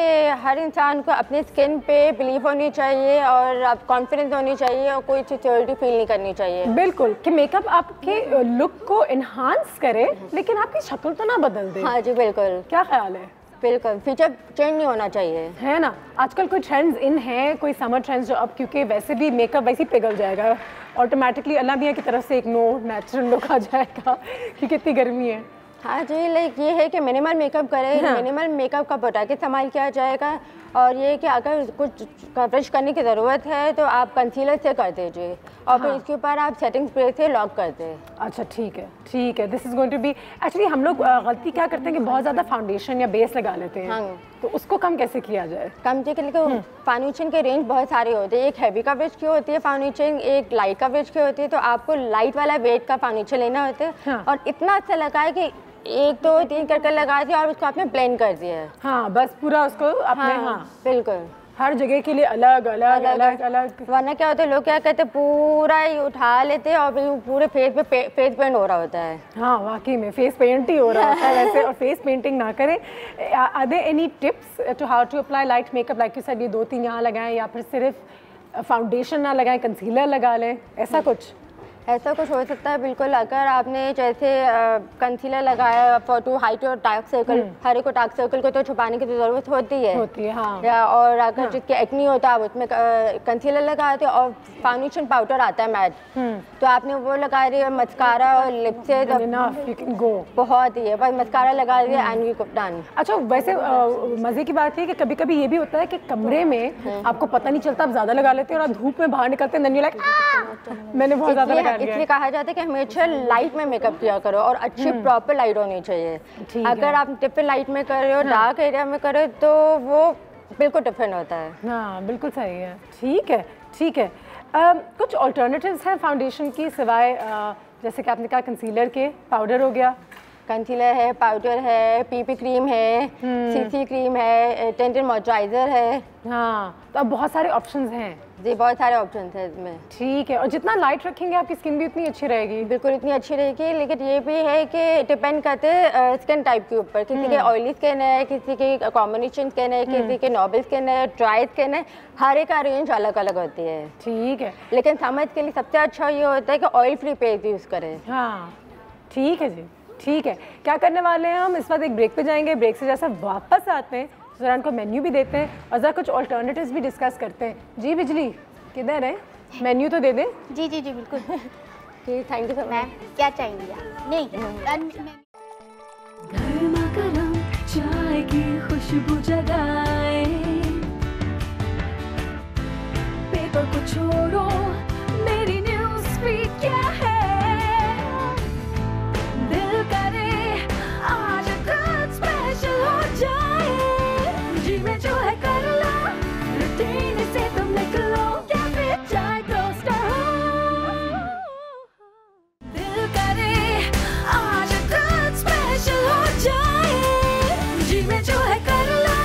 Speaker 2: हर इंसान को अपनी स्किन पे बिलीव होनी चाहिए और कॉन्फिडेंस होनी चाहिए और कोई सिक्योरिटी फील नहीं करनी चाहिए।
Speaker 3: बिल्कुल, कि मेकअप आपके लुक को इन्हांस करे लेकिन आपकी शक्ल तो ना बदल दे।
Speaker 2: हाँ जी बिल्कुल।
Speaker 3: क्या ख्याल है?
Speaker 15: बिल्कुल, फीचर चेंज नहीं होना चाहिए,
Speaker 3: है ना। आजकल कोई ट्रेंड्स इन है, कोई समर ट्रेंड्स जो अब, क्योंकि वैसे भी मेकअप वैसे ही पिघल जाएगा ऑटोमेटिकली, अल्लाह मियाँ की तरफ से एक नो नेचुरल लुक आ जाएगा कि कितनी गर्मी है।
Speaker 15: हाँ जी, लाइक ये है कि मिनिमल मेकअप करें, हाँ। मिनिमल मेकअप का प्रोडक्ट इस्तेमाल किया जाएगा, और ये कि अगर कुछ कवरेज करने की ज़रूरत है तो आप कंसीलर से कर दीजिए और फिर इसके ऊपर आप सेटिंग स्प्रे से लॉक कर दें। अच्छा ठीक है, this is going to be actually हम लोग गलती क्या करते हैं कि बहुत ज़्यादा फाउंडेशन या बेस लगा लेते हैं। हाँ। तो उसको कम कैसे किया जाए? कम के लिए फाउंडेशन के रेंज बहुत सारे होते हैं, एक हैवी कवरेज की होती है फाउंडेशन, एक लाइट कवरेज की होती है, तो आपको लाइट वाला वेट का फाउंडेशन लेना होता है। हाँ। और इतना अच्छा लगा है कि 1 2 3 करके लगा दिया और उसको आपने ब्लेंड कर दिया है। हाँ, बस पूरा उसको अपने हाँ बिल्कुल हर जगह के लिए अलग अलग अलग अलग। वरना क्या होता है, लोग क्या कहते हैं पूरा ही उठा लेते हैं और पूरे फेस पे फेस पेंट हो रहा होता है। हाँ वाकई में फेस पेंट ही हो रहा होता है वैसे, और फेस पेंटिंग ना करें। Are there any tips to how to apply light makeup, like you said ये 2-3 यहाँ लगाएं, या फिर सिर्फ फाउंडेशन ना लगाएं, कंसीलर लगा लें, ऐसा कुछ? ऐसा कुछ हो सकता है बिल्कुल। अगर आपने जैसे कंसीलर लगाया फॉर टू हाइट और डार्क सर्कल, हर एक डार्क सर्कल को तो छुपाने की तो ज़रूरत होती है हाँ। या और अगर जिसके एक्नी होता है उसमें कंसीलर लगाते और फाउंडेशन पाउडर आता है मैट, तो आपने वो लगा दिया, मस्कारा और लिपस्टिक गो बहुत ही है, बस मस्कारा लगा दिया एंड यू डन। अच्छा वैसे मज़े की बात है कि कभी कभी ये भी होता है कि कमरे में आपको पता नहीं चलता, आप ज़्यादा लगा लेते हैं और आप धूप में बाहर निकलते हैं, मैंने बहुत ज़्यादा इसलिए कहा जाता है कि हमेशा लाइट में मेकअप किया करो और अच्छी प्रॉपर लाइट होनी चाहिए। अगर आप टिपिकल लाइट में कर रहे हो, डार्क एरिया में कर रहे हो, तो वो बिल्कुल डिफरेंट होता है। हाँ बिल्कुल सही है। ठीक है। कुछ ऑल्टरनेटिव्स हैं फाउंडेशन की सिवाय जैसे कि आपने कहा कंसीलर के, पाउडर हो गया, कंसीलर है, पाउडर है, पीपी क्रीम है, सीसी क्रीम है, टेंटेड मॉइस्चराइजर है। हाँ तो अब बहुत सारे ऑप्शंस हैं जी, बहुत सारे ऑप्शंस हैं इसमें। ठीक है, और जितना लाइट रखेंगे आपकी स्किन भी उतनी अच्छी रहेगी। बिल्कुल इतनी अच्छी रहेगी, लेकिन ये भी है कि डिपेंड करते हैं स्किन टाइप के ऊपर, किसी के ऑयली स्किन है, किसी की कॉम्बिनेशन स्किन है, किसी के नॉर्मल स्किन है, ड्राई स्किन है, हर एक का रेंज अलग अलग होती है। ठीक है, लेकिन समझ के लिए सबसे अच्छा ये होता है कि ऑयल फ्री पेस्ट यूज़ करें। हाँ ठीक है जी, ठीक है। क्या करने वाले हैं हम इस वक्त, एक ब्रेक पे जाएंगे, ब्रेक से जैसा वापस आते हैं ज़रा उनको मेन्यू भी देते हैं और ज़रा कुछ ऑल्टरनेटिव्स भी डिस्कस करते हैं। जी बिजली किधर है, मेन्यू तो दे दें। जी बिल्कुल जी, थैंक यू सर। मैम क्या चाहिए? नहीं
Speaker 1: गर्मा गर्म चाय की खुशबू जगाए, पेपर को छोड़ो, मेरी न्यूज़ फीड क्या है, दिल करे आज कुछ स्पेशल हो जाए, जी में जो है कर लो, रूटीन से तुम निकलो, कैफे चाय टोस्टर हो, दिल करे आज कुछ स्पेशल हो जाए, जी में जो है कर लो,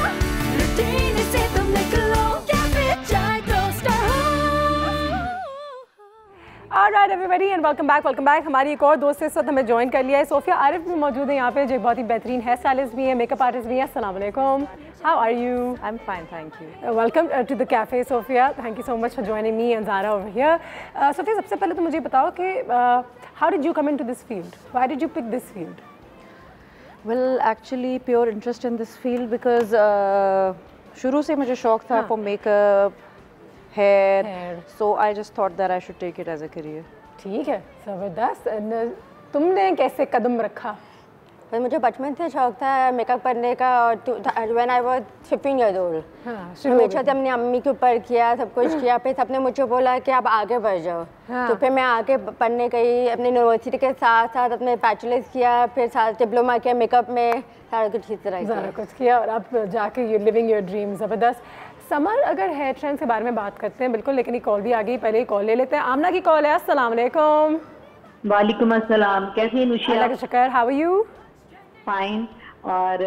Speaker 1: रूटीन से तुम निकलो, कैफे चाय टोस्टर हो।
Speaker 3: Alright everybody and welcome back. हमारी एक और दोस्त इस वक्त हमें ज्वाइन कर लिया है, सोफिया आरिफ भी मौजूद है यहाँ पे, जो बहुत ही बेहतरीन हेयर स्टाइलिस्ट भी है, मेकअप आर्टिस्ट भी है। अस्सलाम वालेकुम, how are you? I am fine, thank you. Welcome to the cafe Sofia, thank you so much for joining me and Zara over here. Sofia सबसे पहले तो मुझे बताओ कि how did you come into this field, why did you pick this field?
Speaker 16: Well actually pure interest in this field because शुरू से मुझे शौक था for makeup, hair. So I just thought that I should take it as a career. ठीक है, ज़बरदस्त। तुमने कैसे कदम रखा?
Speaker 15: पर मुझे बचपन से शौक था मेकअप करने का, और when I was 15 year old हमेशा से अपनी अम्मी के ऊपर किया, सब कुछ किया। फिर सबने मुझे बोला कि आप आगे बढ़ जाओ, तो फिर मैं आगे पढ़ने गई, अपनी यूनिवर्सिटी के साथ साथ अपने बैचलर्स किया, फिर साथ डिप्लोमा किया मेकअप में, सारा कुछ इस तरह कुछ किया और अब जाके यू लिविंग योर ड्रीम। ज़बरदस्त। समर अगर हेयर ट्रेंड्स के बारे में बात करते हैं बिल्कुल, लेकिन एक कॉल भी आ गई, पहले ही कॉल ले लेते हैं। आमना की कॉल है। अस्सलाम वालेकुम।
Speaker 17: वालेकुम अस्सलाम, कैसी है नुशिया?
Speaker 3: अल्लाह का शुक्र, हाउ आर यू?
Speaker 17: फाइन। और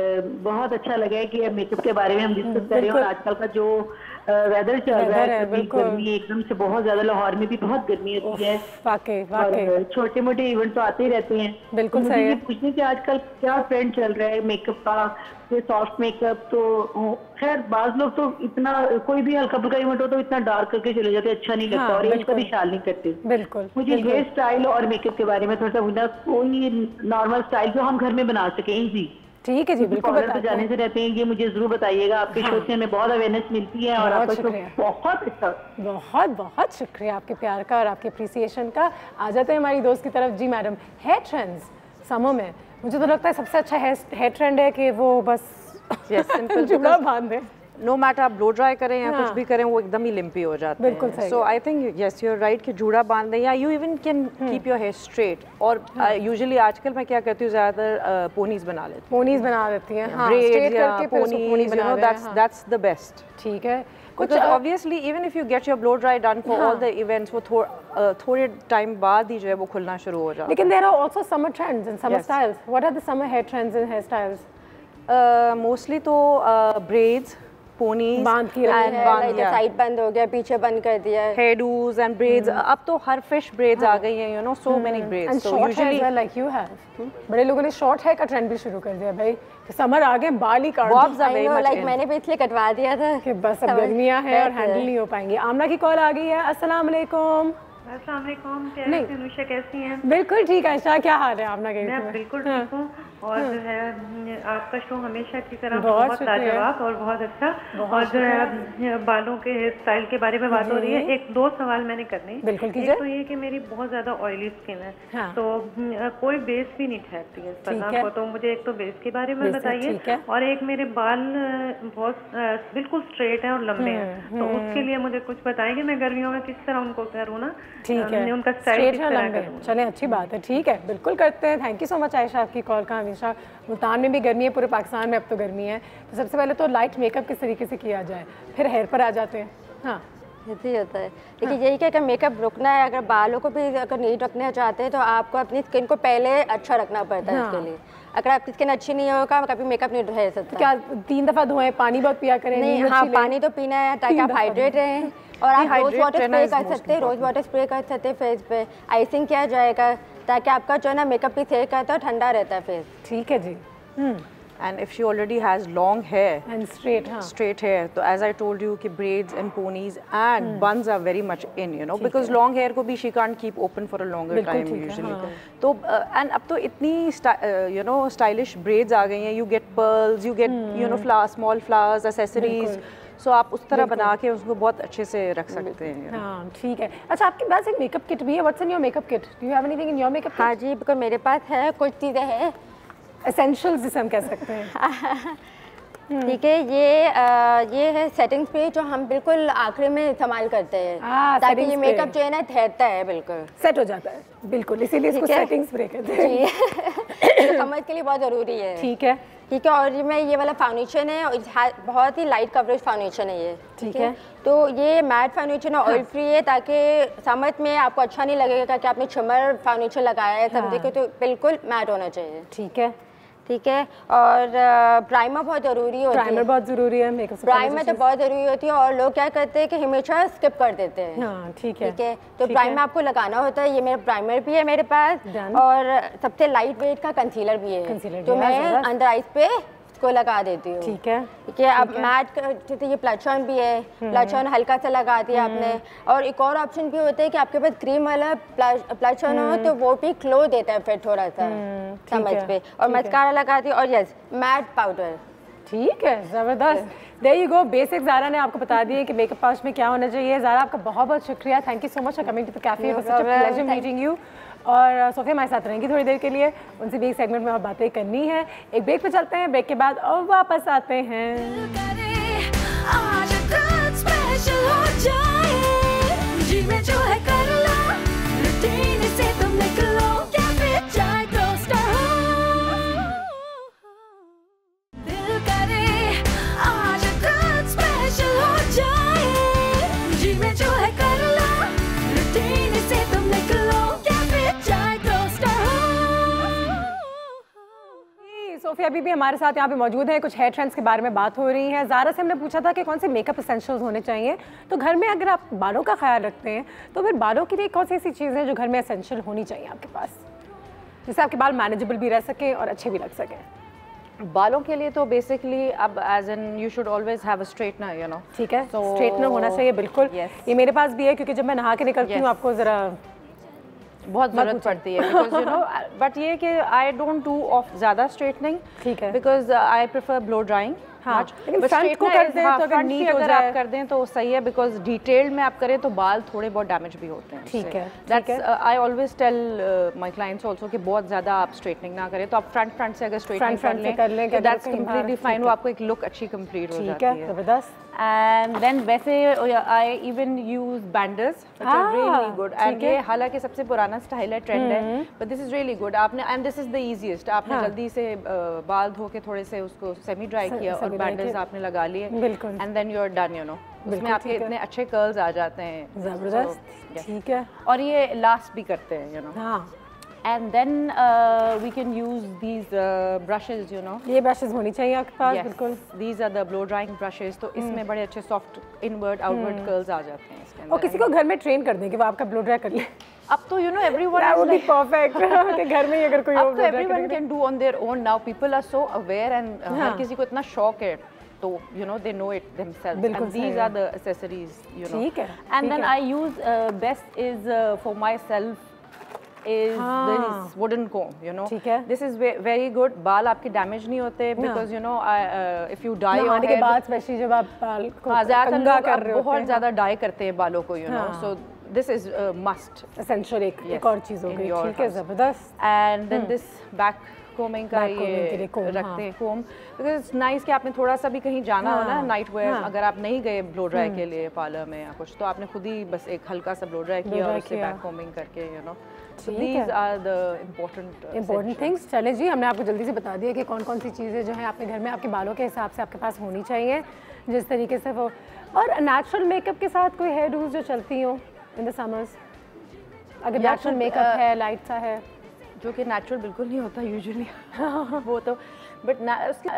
Speaker 17: बहुत अच्छा लगा है कि मेकअप के बारे में हम डिस्कस कर रहे हैं, और आजकल का जो वेदर चल रहा है, गर्मी एकदम से बहुत ज्यादा, लाहौर में भी बहुत गर्मी होती है, वाकई छोटे मोटे इवेंट तो आते ही रहते हैं। बिल्कुल सही है। पूछने कि आजकल क्या ट्रेंड चल रहा है मेकअप का, सॉफ्ट मेकअप, तो खैर बाज लोग तो इतना कोई भी हल्का फुल्का इवेंट हो तो इतना डार्क करके चले जाते, अच्छा नहीं लगता, और एज का भी ख्याल नहीं करते। बिल्कुल। मुझे हेयर स्टाइल और मेकअप के बारे में थोड़ा सा पूछना, कोई नॉर्मल स्टाइल जो हम घर में बना सके, इजी
Speaker 3: ठीक है जी, बिल्कुल
Speaker 17: पार्लर पे जाने से रहते हैं कि मुझे जरूर बताइएगा, आपके शो से हमें बहुत अवेयरनेस मिलती है और आपका शो बहुत अच्छा।
Speaker 3: बहुत बहुत शुक्रिया आपके प्यार का और आपके अप्रिसिएशन का। आ जाते हैं हमारी दोस्त की तरफ। जी मैडम, हेयर ट्रेंड्स समर में मुझे तो लगता है सबसे अच्छा हेयर ट्रेंड है कि वो बस
Speaker 16: सिंपल
Speaker 3: जुड़ा बांध दे।
Speaker 16: नो मैटर आप ब्लो ड्राई करें या कुछ भी करें, वो एकदम ही लिम्पी हो जाते हैं।
Speaker 3: बिल्कुल सही।
Speaker 16: So I think yes you are right कि जूड़ा बांध दें, या you even can keep your hair straight. और यूजुअली आजकल मैं क्या करती हूँ, ज़्यादातर पोनीज बना लेती हूँ।
Speaker 3: पोनीज बना देती हैं,
Speaker 16: ब्रेड्स या ponies, you know that's the best.
Speaker 3: ठीक है।
Speaker 16: कुछ obviously even if you get your blow dry done for all the events, वो थोड़े टाइम बाद ही जो है वो खुलना शुरू हो जाता है।
Speaker 3: लेकिन there are also summer trends and summer styles. What are the summer hair trends and hair styles?
Speaker 16: Mostly तो ब्रेड्स, पोनीज,
Speaker 15: बांध की साइड बंद हो गया, पीछे बंद कर दिया है,
Speaker 16: हेयर डूज एंड ब्रेड्स। अब तो हर फ्रेश ब्रेड्स आ गई हैं, you know, so many breads.
Speaker 3: So usually like you have, बड़े लोगों ने शॉर्ट हेयर का ट्रेंड भी शुरू कर दिया भाई, कि समर आ गए बाल ही काट दो।
Speaker 15: लाइक मैंने भी इसलिए कटवा दिया था
Speaker 3: कि बस अब गर्मियां हैं और हैंडल नहीं हो पाएंगी। आमना की कॉल आ गई है। अस्सलाम वालेकुम।
Speaker 18: अस्सलाम वालेकुम, अनुषा कैसी हैं?
Speaker 3: बिल्कुल ठीक है। आयशा क्या हाल है आपना?
Speaker 18: मैं बिल्कुल ठीक हूँ और जो है आपका शो हमेशा की तरह बहुत लाजवाब और बहुत अच्छा। और जो है बालों के हेयर स्टाइल के बारे में बात हो रही है, एक दो सवाल मैंने करने हैं।
Speaker 3: बिल्कुल
Speaker 18: एक तो ये कि मेरी बहुत ज़्यादा ऑयली स्किन है, तो कोई बेस भी नहीं ठहरती है इस पर, तो मुझे एक तो बेस के बारे में बताइए। और एक मेरे बाल बहुत बिल्कुल स्ट्रेट हैं और लंबे हैं, तो उसके लिए मुझे कुछ बताएंगे मैं गर्मियों में किस तरह उनको करूँ ना,
Speaker 3: ठीक है,
Speaker 18: उनका स्टाइल किस तरह करूँ।
Speaker 3: चलें, अच्छी बात है, ठीक है, बिल्कुल करते हैं। Thank you so much Ayesha आपकी कॉल का। हमेशा मुल्तान में भी गर्मी है, पूरे पाकिस्तान में अब तो गर्मी है, तो सबसे पहले तो लाइट मेकअप किस तरीके से किया जाए, फिर हेयर पर आ जाते हैं। हाँ
Speaker 15: ऐसे होता है, लेकिन यही क्या कि मेकअप रुकना है, अगर बालों को भी अगर नीट रखना चाहते हैं तो आपको अपनी स्किन को पहले अच्छा रखना पड़ता है। इसके लिए अगर आपकी स्किन अच्छी नहीं होगा कभी मेकअप नहीं रह सकता।
Speaker 3: क्या 3 दफ़ा धोएं, पानी बहुत पिया करें?
Speaker 15: नहीं, हाँ पानी तो पीना है ताकि आप हाइड्रेट रहें। और आप रोज वाटर स्प्रे कर सकते हैं, रोज वाटर स्प्रे कर सकते हैं फेस पे, आइसिंग किया जाएगा ताकि आपका जो है ना मेकअप भी सेक करता है और ठंडा रहता है फेस।
Speaker 3: ठीक है जी।
Speaker 16: And if she already has long hair
Speaker 3: and
Speaker 16: straight hair, so as I told you, कि braids and ponies and buns are very much in, you know, because long hair को भी she can't keep open for a longer time usually. तो and अब तो इतनी you know stylish braids आ गई हैं, you get pearls, you get you know small flowers, accessories. So आप उस तरह बना के उसको बहुत अच्छे से रख सकते हैं।
Speaker 3: हाँ ठीक है। अच्छा आपके पास एक मेकअप किट भी है, what's in your makeup kit? Do you have anything in your makeup kit?
Speaker 15: हाँ जी, बिल्कुल मेरे पास है, कुछ चीज़ें हैं
Speaker 3: एसेंशियल्स जिसे हम कह सकते हैं।
Speaker 15: ठीक है, ये है सेटिंग स्प्रे जो हम बिल्कुल आखिरी में इस्तेमाल करते हैं ताकि ये मेकअप जो है ना ठहरता है, बिल्कुल
Speaker 3: सेट हो जाता है, बिल्कुल, इसीलिए इसको सेटिंग स्प्रे कहते हैं।
Speaker 15: समझ के लिए बहुत ज़रूरी है।
Speaker 3: ठीक है
Speaker 15: ठीक है। और मैं ये वाला फाउंडेशन है और बहुत ही लाइट कवरेज फाउंडेशन है ये।
Speaker 3: ठीक है।
Speaker 15: तो ये मैट फाउंडेशन है, ऑयल फ्री है, ताकि समझ में आपको अच्छा नहीं लगेगा कि आपने शिमर फाउंडेशन लगाया है, समझे कि तो बिल्कुल मैट होना चाहिए।
Speaker 3: ठीक है।
Speaker 15: ठीक है। और प्राइमर बहुत ज़रूरी होती है।
Speaker 3: प्राइमर बहुत ज़रूरी है मेकअप से।
Speaker 15: प्राइमर तो बहुत ज़रूरी होती है और लोग क्या करते हैं कि हमेशा स्किप कर देते हैं।
Speaker 3: हाँ ठीक है।
Speaker 15: ठीक है, तो प्राइमर आपको लगाना होता है। ये मेरा प्राइमर भी है मेरे पास और सबसे लाइट वेट का कंसीलर भी है, तो मैं अंडर आइज पे को लगा देती हूँ।
Speaker 3: ठीक है।
Speaker 15: ठीक है। अब मैट जैसे ये प्लच ऑन भी है, प्लच ऑन हल्का सा लगा दिया आपने। और एक और ऑप्शन भी होता है कि आपके पास क्रीम वाला प्लच ऑन हो तो वो भी ग्लो देता है फिर थोड़ा सा समझ पे। और मस्कारा लगा दिया और यस मैट पाउडर।
Speaker 3: ठीक है, ज़बरदस्त। There you go, basic Zara ने आपको बता दिए कि मेकअप पाउच में क्या होना चाहिए। ज़ारा आपका बहुत बहुत शुक्रिया, thank you so much for coming to the cafe, it was such a pleasure meeting you. और सोफिया हमारे साथ रहेंगी थोड़ी देर के लिए, उनसे भी एक सेगमेंट में और बातें करनी है। एक ब्रेक पे चलते हैं, ब्रेक के बाद और वापस आते हैं। सोफिया अभी भी हमारे साथ यहाँ पे मौजूद है, कुछ हेयर ट्रेंड्स के बारे में बात हो रही है। ज़ारा से हमने पूछा था कि कौन से मेकअप एसेंशियल्स होने चाहिए, तो घर में अगर आप बालों का ख्याल रखते हैं तो फिर बालों के लिए कौन सी ऐसी चीज़ें जो घर में एसेंशियल होनी चाहिए आपके पास, जिससे आपके बाल मैनेजेबल भी रह सके और अच्छे भी लग सकें?
Speaker 16: बालों के लिए तो बेसिकली अब as an you should always have a straightener, you know.
Speaker 3: ठीक है, स्ट्रेटनर होना चाहिए, बिल्कुल। ये मेरे पास भी है क्योंकि जब मैं नहा के निकलती हूँ आपको ज़रा
Speaker 16: बहुत ज़रूरत पड़ती है बिकॉज यू नो बट ये कि आई डोंट डू ऑफ ज़्यादा स्ट्रेटनिंग, ठीक है, because I prefer blow drawing. हाँ, लेकिन फ्रंट को कर दें तो अगर नीट अगर आप कर दें तो सही है, बिकॉज डिटेल्ड में आप करें तो बाल थोड़े बहुत डैमेज भी होते हैं। ठीक है, that's I always tell my clients also कि बहुत ज़्यादा आप स्ट्रेटनिंग ना करें, तो आप फ्रंट से अगर स्ट्रेटनिंग कर लें दैट्स कंप्लीटली फाइन, वो आपको एक लुक अच्छी कंप्लीट हो जाती है। जबरदस्त। एंड देन वैसे I even use banders which are really good, and ये हालांकि सबसे पुराना स्टाइल है, ट्रेंड है, but this is really good. आपने and this is the easiest, आपने जल्दी से बाल धो के थोड़े से उसको सेमी ड्राई किया और बैंडर्स आपने लगा लिए, and then you are done, you know, उसमें आपके इतने अच्छे कर्ल्स आ जाते हैं। जबरदस्त, ठीक है। और ये लास्ट भी करते हैं, यू नो। हाँ, and then we can use these brushes, you know. ये brushes होनी चाहिए आपके पास। yes, बिल्कुल। These are the blow drying brushes, तो इसमें बड़े अच्छे soft inward outward curls आ जाते हैं इसके अंदर। और किसी को घर में ट्रेन कर दें कि वो आपका blow dry कर ले। अब तो you know everyone that would be perfect कि घर में ही अगर कोई अब तो everyone can do on their own now, people are so aware and हर किसी को इतना शौक है, तो you know they know it themselves, and these are the accessories, you know. ठीक है। And then I use best is for myself is this wooden comb, you know. ठीक है। This is very good, बाल आपके damage नहीं होते, because you know if you dye your hair के बाद स्पेशली जब आप बाल को कंघा कर रहे हो, बहुत ज़्यादा डाई करते हैं बालों को, you know, so this is must essential एक और चीज़ हो गई। ठीक है, ज़बरदस्त। And then this back combing का ये रखते हैं कोम, बिकॉज इट्स नाइस कि आपने थोड़ा सा भी कहीं जाना हो ना नाइट वेयर, अगर आप नहीं गए ब्लो ड्राई के लिए पार्लर में या कुछ, तो आपने खुद ही बस एक हल्का सा ब्लो ड्राई किया और उससे बैक कोमिंग करके, you know, these are the important things. चले जी, हमने आपको जल्दी से बता दिया कि कौन कौन सी चीज़ें जो है आपके घर में आपके बालों के हिसाब से आपके पास होनी चाहिए, जिस तरीके से वो, और नेचुरल मेकअप के साथ कोई हेयर डूज जो चलती हो इन द समर्स, अगर नेचुरल मेकअप है, लाइट सा है, जो कि नेचुरल बिल्कुल नहीं होता यूजुअली वो तो, बट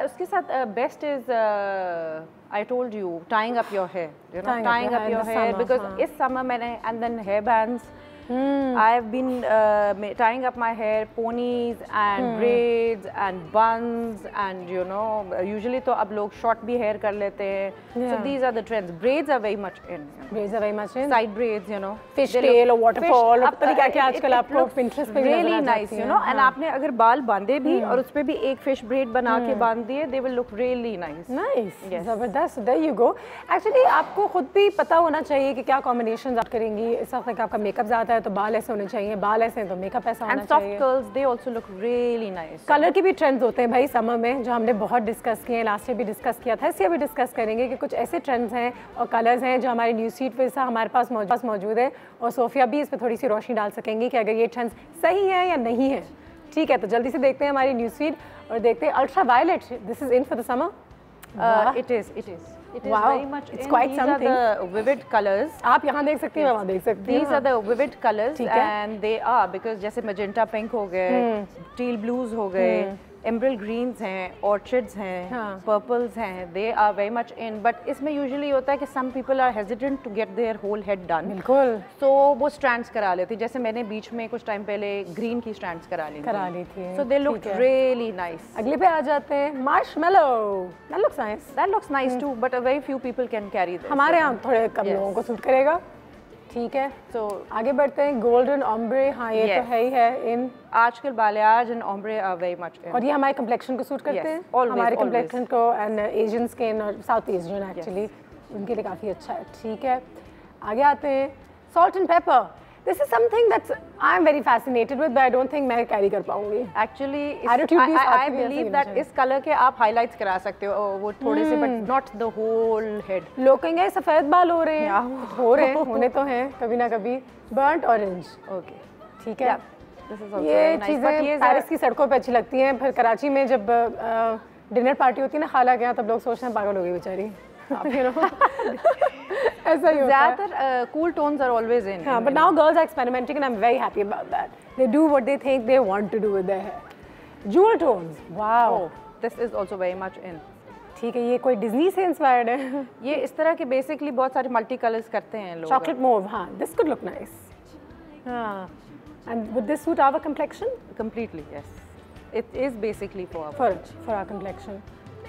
Speaker 16: उसके साथ best is I told you tying up your hair, you know, tying up your hair, because इस समर मैंने, and then hair bands, I have been tying up my hair, ponies and braids and buns, and you know usually तो अब लोग short भी hair कर लेते हैं, so these are the trends. Braids are very much in, braids are very much in, side braids, you know, fish tail or waterfall, अब पता क्या क्या आजकल आपको Pinterest पे really nice, you know, and आपने अगर बाल बांधे भी और उस पे भी एक fish braid बना के बांध दिए, they will look really nice. Nice, ज़बरदस्त। There you go. Actually आपको खुद भी पता होना चाहिए कि क्या combinations आप करेंगी। इस वक्त आपका मेकअप ज़्यादा है तो बाल ऐसे होने चाहिए, बाल ऐसे हैं तो मेकअप ऐसा होना चाहिए। And soft curls, they also look really nice. Colour के भी ट्रेंड्स होते हैं भाई समर में, जो हमने बहुत डिस्कस किए हैं, लास्ट ईयर भी डिस्कस किया था, इस ईयर भी डिस्कस करेंगे कि कुछ ऐसे ट्रेंड्स हैं और कलर्स हैं जो हमारी न्यूज़ फीड पे हमारे पास मौजूद है, और सोफिया भी इस पर थोड़ी सी रोशनी डाल सकेंगी कि अगर ये ट्रेंड्स सही है या नहीं है। ठीक है, तो जल्दी से देखते हैं हमारी न्यूज़ फीड और देखते हैं ultra violet, this is in for the summer. It is very much in. These are the vivid colors. आप यहाँ देख सकती हैं, वहाँ देख सकती हैं। These are the vivid colors, and they are because जैसे magenta pink हो गए, teal blues हो गए, emerald greens हैं, orchids हैं, purples हैं, they are very much in. But इसमें usually होता है कि some people are hesitant to get their whole head done. बिल्कुल। So वो strands करा लेती, जैसे मैंने बीच में कुछ टाइम पहले green की strands करा ली थी। So they look really nice. अगले पे आ जाते हैं marshmallow. That looks nice. That looks nice too, but a very few people can carry this. हमारे यहाँ थोड़े कम लोगों को सूट करेगा। ठीक है, तो आगे बढ़ते हैं। गोल्डन ऑम्ब्रे, हाँ ये तो है ही है इन, आजकल balayage and ombre are very much in, और ये हमारे कम्प्लेक्शन को सूट करते हैं, हमारे कम्प्लेक्शन को, एंड एशियन स्किन और साउथ एशियन एक्चुअली उनके लिए काफ़ी अच्छा है। ठीक है, आगे आते हैं। Salt and pepper, this is something that's I am very fascinated with, but I don't think मैं कैरी कर पाऊंगी एक्चुअली। आई बिलीव दैट इस कलर के आप हाईलाइट्स करा सकते हो वो थोड़े से, but not the whole head. लोग कहेंगे सफ़ेद बाल हो रहे हैं, हो रहे हैं, होने तो हैं कभी ना कभी। बर्न्ट ऑरेंज, ओके ठीक है, ये चीज़ें पेरिस की सड़कों पे अच्छी लगती हैं, फिर कराची में जब डिनर पार्टी होती है ना खाला के यहाँ, तब लोग सोचते हैं पागल हो गई बेचारी। ऐसा ही होता है। ज़्यादातर cool tones are always in, हाँ, but now girls are experimenting and I am very happy about that. They do what they think they want to do with their hair. Jewel tones, wow, this is also very much in. ठीक है, ये कोई Disney से inspired है? ये इस तरह के बेसिकली बहुत सारे मल्टी कलर्स करते हैं लोग। चॉकलेट मोव, हाँ, दिस कुड लुक नाइस। हाँ, and would this suit our complexion? Completely, yes. It is basically for our complexion.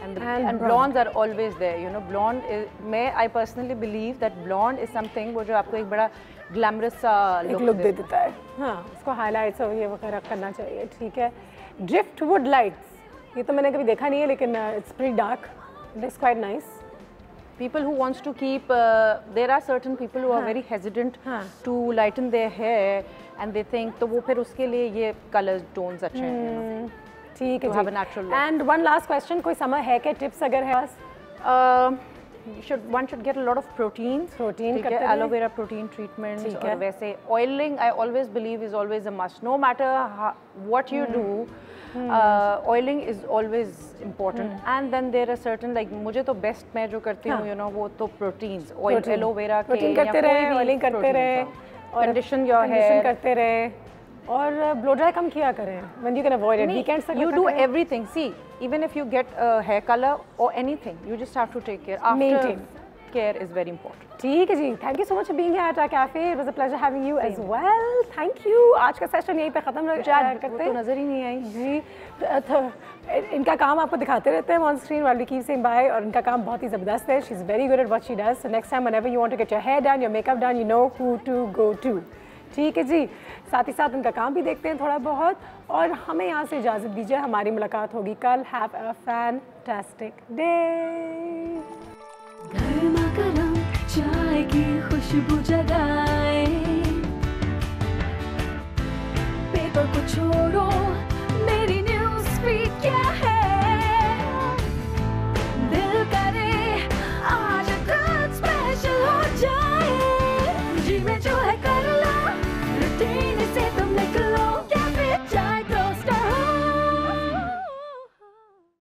Speaker 16: And blondes are always there, you know. Blonde is, I personally believe that blonde is something वो जो आपको एक बड़ा glamorous
Speaker 3: look दे देता है। हाँ, उसको highlights और ये वगैरह करना चाहिए। ठीक है, ड्रिफ्टवुड लाइट्स, ये तो मैंने कभी देखा नहीं है, लेकिन it's pretty dark, it is quite nice.
Speaker 16: People who wants to keep, there are certain people who are very hesitant to lighten their hair and they think, तो वो फिर उसके लिए ये color tones अच्छे हैं।
Speaker 3: ठीक है
Speaker 16: to have a natural look.
Speaker 3: And one last question, कोई समर हेयर केयर टिप्स अगर है बस?
Speaker 16: One should get a lot of protein करते हैं, aloe vera protein treatments, और वैसे oiling I always believe is always a must, no matter what you do. Oiling is always important and then there are certain like मुझे तो best मैं जो करती हूँ you know वो तो proteins, oil aloe vera के
Speaker 3: protein करते रहे, oiling करते रहे और
Speaker 16: condition your hair
Speaker 3: करते रहे और blow dry कम किया करें when you can avoid it. Weekends तक
Speaker 16: you do everything. See, even if you get a hair color or anything, you just have to take care. After care is very important.
Speaker 3: ठीक है जी, thank you so much for being here at our cafe, it was a pleasure having you as well, thank you. आज का session यहीं पे खत्म करते हैं,
Speaker 16: नजर ही नहीं आई
Speaker 3: जी। इनका काम आपको दिखाते रहते हैं on screen while we keep saying bye, और इनका काम बहुत ही ज़बरदस्त है। She is very good at what she does, so next time whenever you want to get your hair done, your makeup done, you know who to go to. ठीक है जी, साथ ही साथ उनका काम भी देखते हैं थोड़ा बहुत, और हमें यहाँ से इजाज़त दीजिए, हमारी मुलाकात होगी कल। Have a fantastic day.
Speaker 1: गर्मा गर्म चाय की खुशबू जगाए, पेपर को छोड़